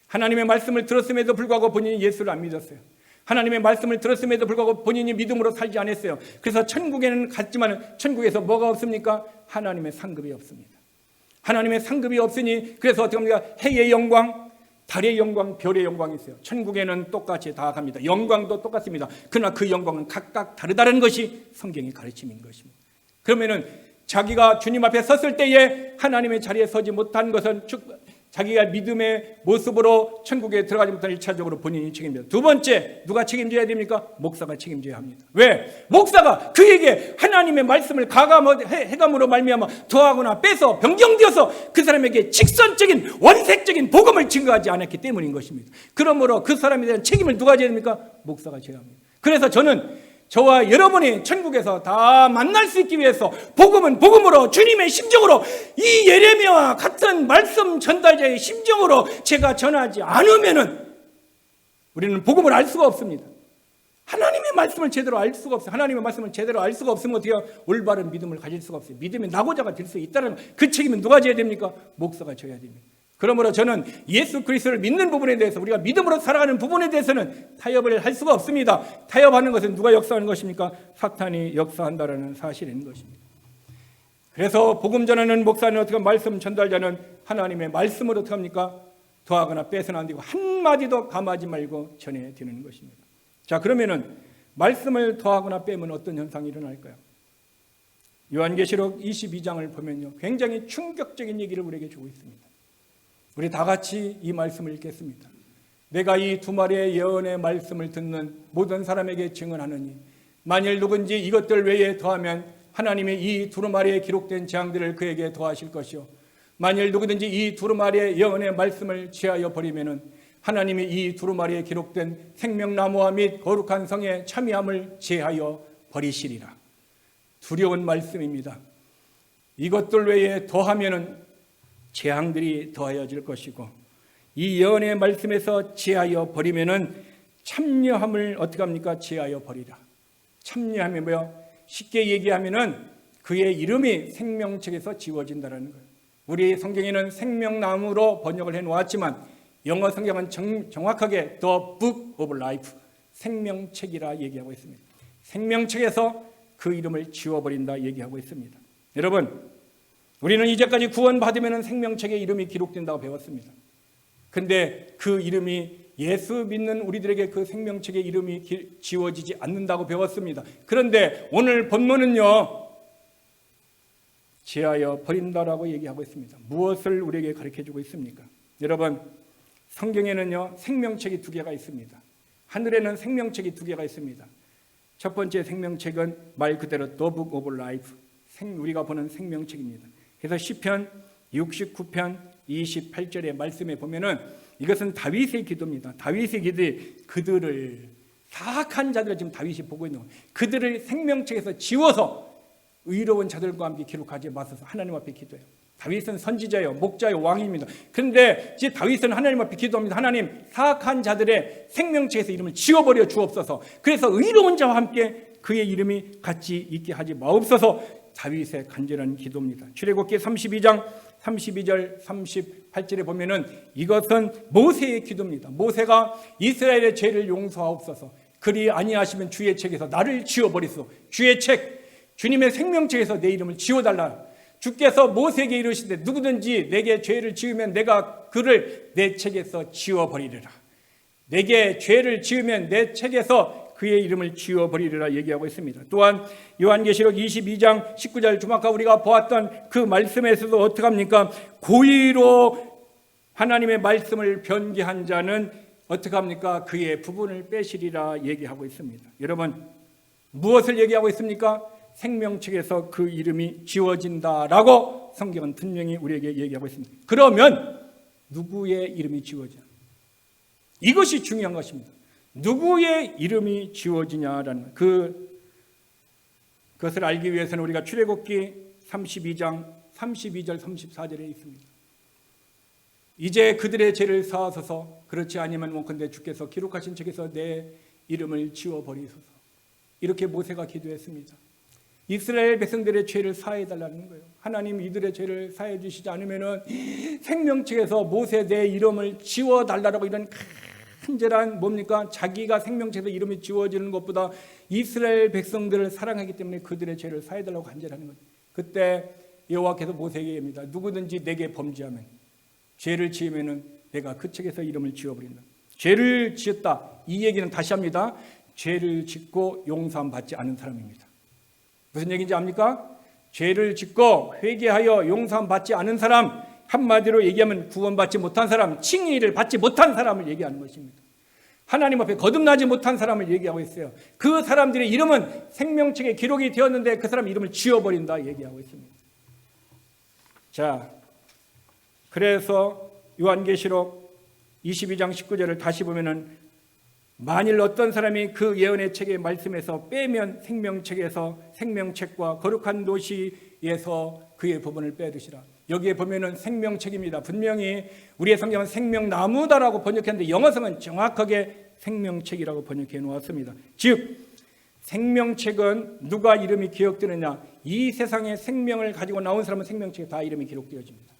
하나님의 말씀을 들었음에도 불구하고 본인이 예수를 안 믿었어요. 하나님의 말씀을 들었음에도 불구하고 본인이 믿음으로 살지 않았어요. 그래서 천국에는 갔지만 천국에서 뭐가 없습니까? 하나님의 상급이 없습니다. 하나님의 상급이 없으니 그래서 어떻게 합니까? 해의 영광, 달의 영광, 별의 영광이 있어요. 천국에는 똑같이 다 갑니다. 영광도 똑같습니다. 그러나 그 영광은 각각 다르다는 것이 성경의 가르침인 것입니다. 그러면은 자기가 주님 앞에 섰을 때에 하나님의 자리에 서지 못한 것은 자기가 믿음의 모습으로 천국에 들어가지 못한 1차적으로 본인이 책임져요. 두 번째, 누가 책임져야 됩니까? 목사가 책임져야 합니다. 왜? 목사가 그에게 하나님의 말씀을 해감으로 말미암아 더하거나 빼서 변경되어서 그 사람에게 직선적인 원색적인 복음을 증거하지 않았기 때문인 것입니다. 그러므로 그 사람에 대한 책임을 누가 져야 됩니까? 목사가 져야 합니다. 그래서 저는 저와 여러분이 천국에서 다 만날 수 있기 위해서 복음은 복음으로 주님의 심정으로 이 예레미야와 같은 말씀 전달자의 심정으로 제가 전하지 않으면은 우리는 복음을 알 수가 없습니다. 하나님의 말씀을 제대로 알 수가 없어요. 하나님의 말씀을 제대로 알 수가 없으면 어떻게 올바른 믿음을 가질 수가 없어요. 믿음의 낙오자가 될 수 있다는 그 책임은 누가 져야 됩니까? 목사가 져야 됩니다. 그러므로 저는 예수 그리스도를 믿는 부분에 대해서 우리가 믿음으로 살아가는 부분에 대해서는 타협을 할 수가 없습니다. 타협하는 것은 누가 역사하는 것입니까? 사탄이 역사한다라는 사실인 것입니다. 그래서 복음 전하는 목사는 어떻게 말씀 전달자는 하나님의 말씀으로 어떻게 합니까? 더하거나 빼서는 안 되고 한마디도 감하지 말고 전해야 되는 것입니다. 자, 그러면은 말씀을 더하거나 빼면 어떤 현상이 일어날까요? 요한계시록 22장을 보면요, 굉장히 충격적인 얘기를 우리에게 주고 있습니다. 우리 다 같이 이 말씀을 읽겠습니다. 내가 이 두 마리의 예언의 말씀을 듣는 모든 사람에게 증언하느니 만일 누군지 이것들 외에 더하면 하나님이 이 두루마리에 기록된 재앙들을 그에게 더하실 것이요 만일 누구든지 이 두루마리의 예언의 말씀을 취하여 버리면은 하나님이 이 두루마리에 기록된 생명나무와 및 거룩한 성의 참여함을 제하여 버리시리라. 두려운 말씀입니다. 이것들 외에 더하면은 재앙들이 더하여질 것이고 이 예언의 말씀에서 제하여 버리면은 참여함을 어떻게 합니까? 제하여 버리라. 참여함이 뭐요? 쉽게 얘기하면은 그의 이름이 생명책에서 지워진다는 거예요. 우리 성경에는 생명나무로 번역을 해놓았지만 영어 성경은 정확하게 The Book of Life, 생명책이라 얘기하고 있습니다. 생명책에서 그 이름을 지워버린다 얘기하고 있습니다. 여러분, 우리는 이제까지 구원받으면 생명책에 이름이 기록된다고 배웠습니다. 근데 그 이름이 예수 믿는 우리들에게 그 생명책에 이름이 지워지지 않는다고 배웠습니다. 그런데 오늘 본문은요, 제하여 버린다라고 얘기하고 있습니다. 무엇을 우리에게 가르쳐주고 있습니까? 여러분, 성경에는요 생명책이 두 개가 있습니다. 하늘에는 생명책이 두 개가 있습니다. 첫 번째 생명책은 말 그대로 The Book of Life, 우리가 보는 생명책입니다. 그래서 시편 69편 28절의 말씀에 보면은 이것은 다윗의 기도입니다. 다윗의 기도에 그들을 사악한 자들을 지금 다윗이 보고 있는 거예요. 그들을 생명책에서 지워서 의로운 자들과 함께 기록하지 마소서 하나님 앞에 기도해요. 다윗은 선지자예요. 목자예요. 왕입니다. 그런데 이제 다윗은 하나님 앞에 기도합니다. 하나님, 사악한 자들의 생명책에서 이름을 지워버려 주옵소서. 그래서 의로운 자와 함께 그의 이름이 같이 있게 하지 마옵소서. 다윗의 간절한 기도입니다. 출애굽기 32장 32절 38절에 보면은 이것은 모세의 기도입니다. 모세가 이스라엘의 죄를 용서하옵소서. 그리 아니하시면 주의 책에서 나를 지워버리소. 주의 책, 주님의 생명책에서 내 이름을 지워달라. 주께서 모세에게 이르시되 누구든지 내게 죄를 지으면 내가 그를 내 책에서 지워버리리라. 내게 죄를 지으면 내 책에서 그의 이름을 지워버리리라 얘기하고 있습니다. 또한 요한계시록 22장 19절 주마카 우리가 보았던 그 말씀에서도 어떻게 합니까? 고의로 하나님의 말씀을 변개한 자는 어떻게 합니까? 그의 부분을 빼시리라 얘기하고 있습니다. 여러분, 무엇을 얘기하고 있습니까? 생명책에서 그 이름이 지워진다라고 성경은 분명히 우리에게 얘기하고 있습니다. 그러면 누구의 이름이 지워져? 이것이 중요한 것입니다. 누구의 이름이 지워지냐라는 그것을 알기 위해서는 우리가 출애굽기 32장 32절 34절에 있습니다. 이제 그들의 죄를 사하소서. 그렇지 아니면 원컨대 주께서 기록하신 책에서 내 이름을 지워버리소서. 이렇게 모세가 기도했습니다. 이스라엘 백성들의 죄를 사해달라는 거예요. 하나님 이들의 죄를 사해 주시지 않으면 생명책에서 모세 내 이름을 지워달라고 이런 간절한 뭡니까? 자기가 생명책에서 이름이 지워지는 것보다 이스라엘 백성들을 사랑하기 때문에 그들의 죄를 사해달라고 간절하는 거예요. 그때 여호와께서 모세에게 얘기합니다. 누구든지 내게 범죄하면 죄를 지으면 내가 그 책에서 이름을 지워버린다. 죄를 지었다. 이 얘기는 다시 합니다. 죄를 짓고 용서함 받지 않은 사람입니다. 무슨 얘기인지 압니까? 죄를 짓고 회개하여 용서함 받지 않은 사람, 한마디로 얘기하면 구원받지 못한 사람, 칭의를 받지 못한 사람을 얘기하는 것입니다. 하나님 앞에 거듭나지 못한 사람을 얘기하고 있어요. 그 사람들의 이름은 생명책에 기록이 되었는데 그 사람 이름을 지워버린다 얘기하고 있습니다. 자, 그래서 요한계시록 22장 19절을 다시 보면은 만일 어떤 사람이 그 예언의 책의 말씀에서 빼면 생명책에서 생명책과 거룩한 도시에서 그의 부분을 빼두시라. 여기에 보면은 생명책입니다. 분명히 우리의 성경은 생명나무다라고 번역했는데 영어성은 정확하게 생명책이라고 번역해 놓았습니다. 즉 생명책은 누가 이름이 기억되느냐? 이 세상에 생명을 가지고 나온 사람은 생명책에 다 이름이 기록되어집니다.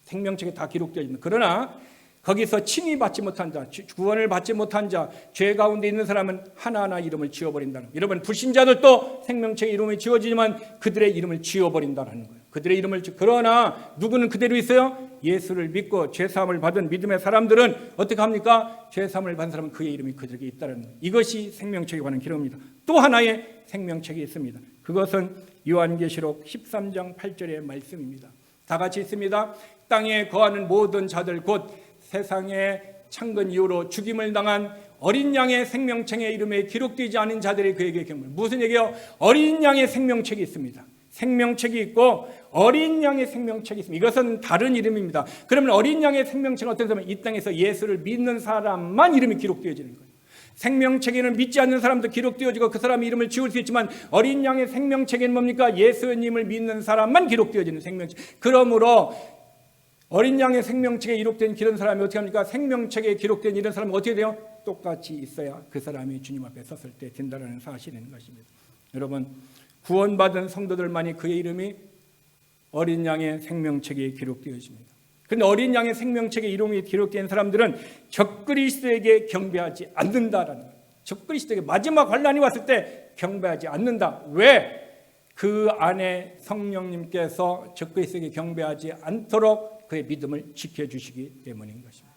생명책에 다 기록되어집니다. 그러나 거기서 칭의받지 못한 자, 구원을 받지 못한 자, 죄 가운데 있는 사람은 하나하나 이름을 지워버린다는 거예요. 여러분, 불신자들도 생명책에 이름이 지워지지만 그들의 이름을 지워버린다는 거예요. 그들의 이름을 그러나 누구는 그대로 있어요? 예수를 믿고 죄사함을 받은 믿음의 사람들은 어떻게 합니까? 죄사함을 받은 사람은 그의 이름이 그들에게 있다는 거예요. 이것이 생명책에 관한 기록입니다. 또 하나의 생명책이 있습니다. 그것은 요한계시록 13장 8절의 말씀입니다. 다 같이 있습니다. 땅에 거하는 모든 자들 곧 세상의 창건 이후로 죽임을 당한 어린 양의 생명책에 이름에 기록되지 않은 자들이 그에게 경물. 무슨 얘기예요? 어린 양의 생명책이 있습니다. 생명책이 있고 어린 양의 생명책이 있습니다. 이것은 다른 이름입니다. 그러면 어린 양의 생명책은 어떤 사람은 이 땅에서 예수를 믿는 사람만 이름이 기록되어지는 거예요. 생명책에는 믿지 않는 사람도 기록되어지고 그 사람의 이름을 지울 수 있지만 어린 양의 생명책에는 뭡니까? 예수님을 믿는 사람만 기록되어지는 생명책. 그러므로 어린 양의 생명책에 기록된 이런 사람이 어떻게 합니까? 생명책에 기록된 이런 사람은 어떻게 돼요? 똑같이 있어야 그 사람이 주님 앞에 섰을 때 된다는 사실인 것입니다. 여러분, 구원받은 성도들만이 그의 이름이 어린 양의 생명책에 기록되어집니다. 그런데 어린 양의 생명책에 이름이 기록된 사람들은 적그리스도에게 경배하지 않는다라는 거예요. 적그리스도에게 마지막 환난이 왔을 때 경배하지 않는다. 왜? 그 안에 성령님께서 적그리스도에게 경배하지 않도록 그의 믿음을 지켜주시기 때문인 것입니다.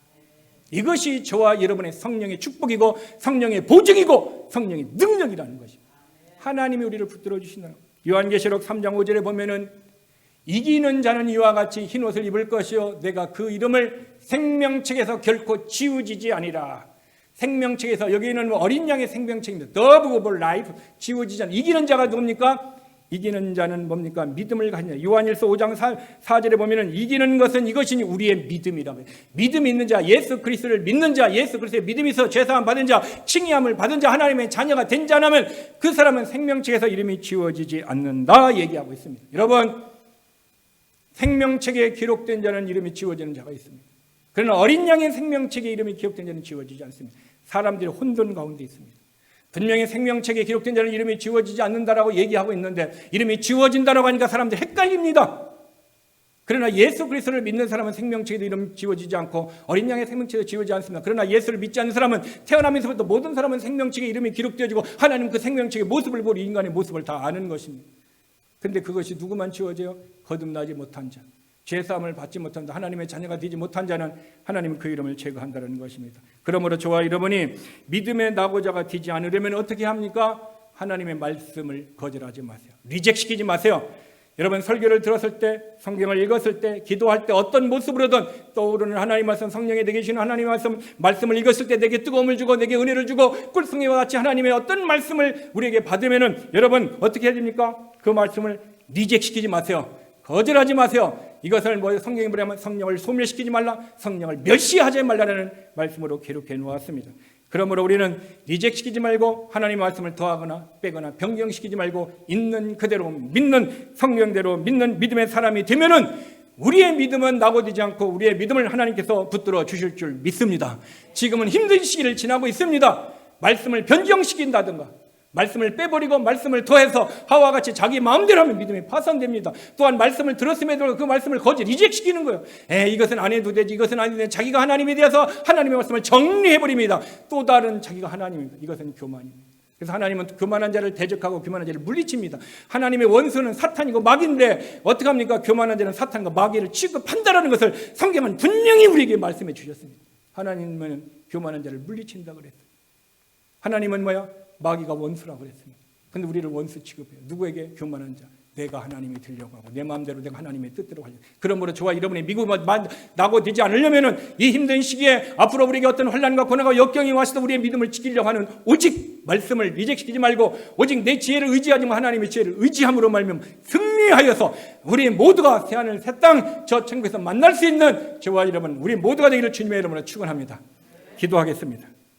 이것이 저와 여러분의 성령의 축복이고 성령의 보증이고 성령의 능력이라는 것입니다. 하나님이 우리를 붙들어 주신다는 거예요. 요한계시록 3장 5절에 보면은 이기는 자는 이와 같이 흰옷을 입을 것이요 내가 그 이름을 생명책에서 결코 지우지지 아니라. 생명책에서 여기는 어린 양의 생명책입니다. The book of life, 지우지지 않는. 이기는 자가 누굽니까? 이기는 자는 뭡니까? 믿음을 가진 자. 요한일서 5장 4절에 보면은 이기는 것은 이것이니 우리의 믿음이라고 해요. 믿음이 있는 자, 예수 그리스도를 믿는 자, 예수 그리스도의 믿음이 있어 죄사함 받은 자, 칭의함을 받은 자, 하나님의 자녀가 된 자라면 그 사람은 생명책에서 이름이 지워지지 않는다 얘기하고 있습니다. 여러분, 생명책에 기록된 자는 이름이 지워지는 자가 있습니다. 그러나 어린 양의 생명책에 이름이 기록된 자는 지워지지 않습니다. 사람들이 혼돈 가운데 있습니다. 분명히 생명책에 기록된 자는 이름이 지워지지 않는다라고 얘기하고 있는데 이름이 지워진다라고 하니까 사람들이 헷갈립니다. 그러나 예수 그리스도를 믿는 사람은 생명책에도 이름 지워지지 않고 어린 양의 생명책에도 지워지지 않습니다. 그러나 예수를 믿지 않는 사람은 태어나면서부터 모든 사람은 생명책에 이름이 기록되어지고 하나님 그 생명책의 모습을 보고 인간의 모습을 다 아는 것입니다. 그런데 그것이 누구만 지워져요? 거듭나지 못한 자, 죄사함을 받지 못한 자, 하나님의 자녀가 되지 못한 자는 하나님은 그 이름을 제거한다는 것입니다. 그러므로 저와 여러분이 믿음의 낙오자가 되지 않으려면 어떻게 합니까? 하나님의 말씀을 거절하지 마세요. 리젝시키지 마세요. 여러분, 설교를 들었을 때, 성경을 읽었을 때, 기도할 때 어떤 모습으로든 떠오르는 하나님 말씀, 성령에 내게 주시는 하나님 말씀을 읽었을 때 내게 뜨거움을 주고 내게 은혜를 주고 꿀송이와 같이 하나님의 어떤 말씀을 우리에게 받으면은 여러분 어떻게 해야 됩니까? 그 말씀을 리젝시키지 마세요. 거절하지 마세요. 이것을 성경에 보면 성령을 소멸시키지 말라, 성령을 멸시하지 말라라는 말씀으로 기록해 놓았습니다. 그러므로 우리는 리젝시키지 말고 하나님의 말씀을 더하거나 빼거나 변경시키지 말고 있는 그대로 믿는 성경대로 믿는 믿음의 사람이 되면은 우리의 믿음은 낙오되지 않고 우리의 믿음을 하나님께서 붙들어 주실 줄 믿습니다. 지금은 힘든 시기를 지나고 있습니다. 말씀을 변경시킨다든가 말씀을 빼버리고 말씀을 더해서 하와 같이 자기 마음대로 하면 믿음이 파산됩니다. 또한 말씀을 들었음에도 그 말씀을 거절 리젝시키는 거예요. 이것은 안 해도 되지, 이것은 안 해도 되지. 자기가 하나님에 대해서 하나님의 말씀을 정리해버립니다. 또 다른 자기가 하나님입니다. 이것은 교만입니다. 그래서 하나님은 교만한 자를 대적하고 교만한 자를 물리칩니다. 하나님의 원수는 사탄이고 마귀인데 어떻게 합니까? 교만한 자는 사탄과 마귀를 취급한다는 것을 성경은 분명히 우리에게 말씀해 주셨습니다. 하나님은 교만한 자를 물리친다고 그랬어요. 하나님은 뭐야? 마귀가 원수라고 그랬습니다. 근데 우리를 원수 취급해요. 누구에게? 교만한 자. 내가 하나님이 되려고 하고 내 마음대로 내가 하나님의 뜻대로 하려고. 그러므로 저와 여러분의 미국만 낙오되지 않으려면은 이 힘든 시기에 앞으로 우리에게 어떤 환난과 고난과 역경이 와서도 우리의 믿음을 지키려고 하는 오직 말씀을 리젝시키지 말고 오직 내 지혜를 의지하지 말고 하나님의 지혜를 의지함으로 말미암아 승리하여서 우리 모두가 새하늘 새 땅 저 천국에서 만날 수 있는 저와 여러분 우리 모두가 되기를 주님의 이름으로 축원합니다. 기도하겠습니다.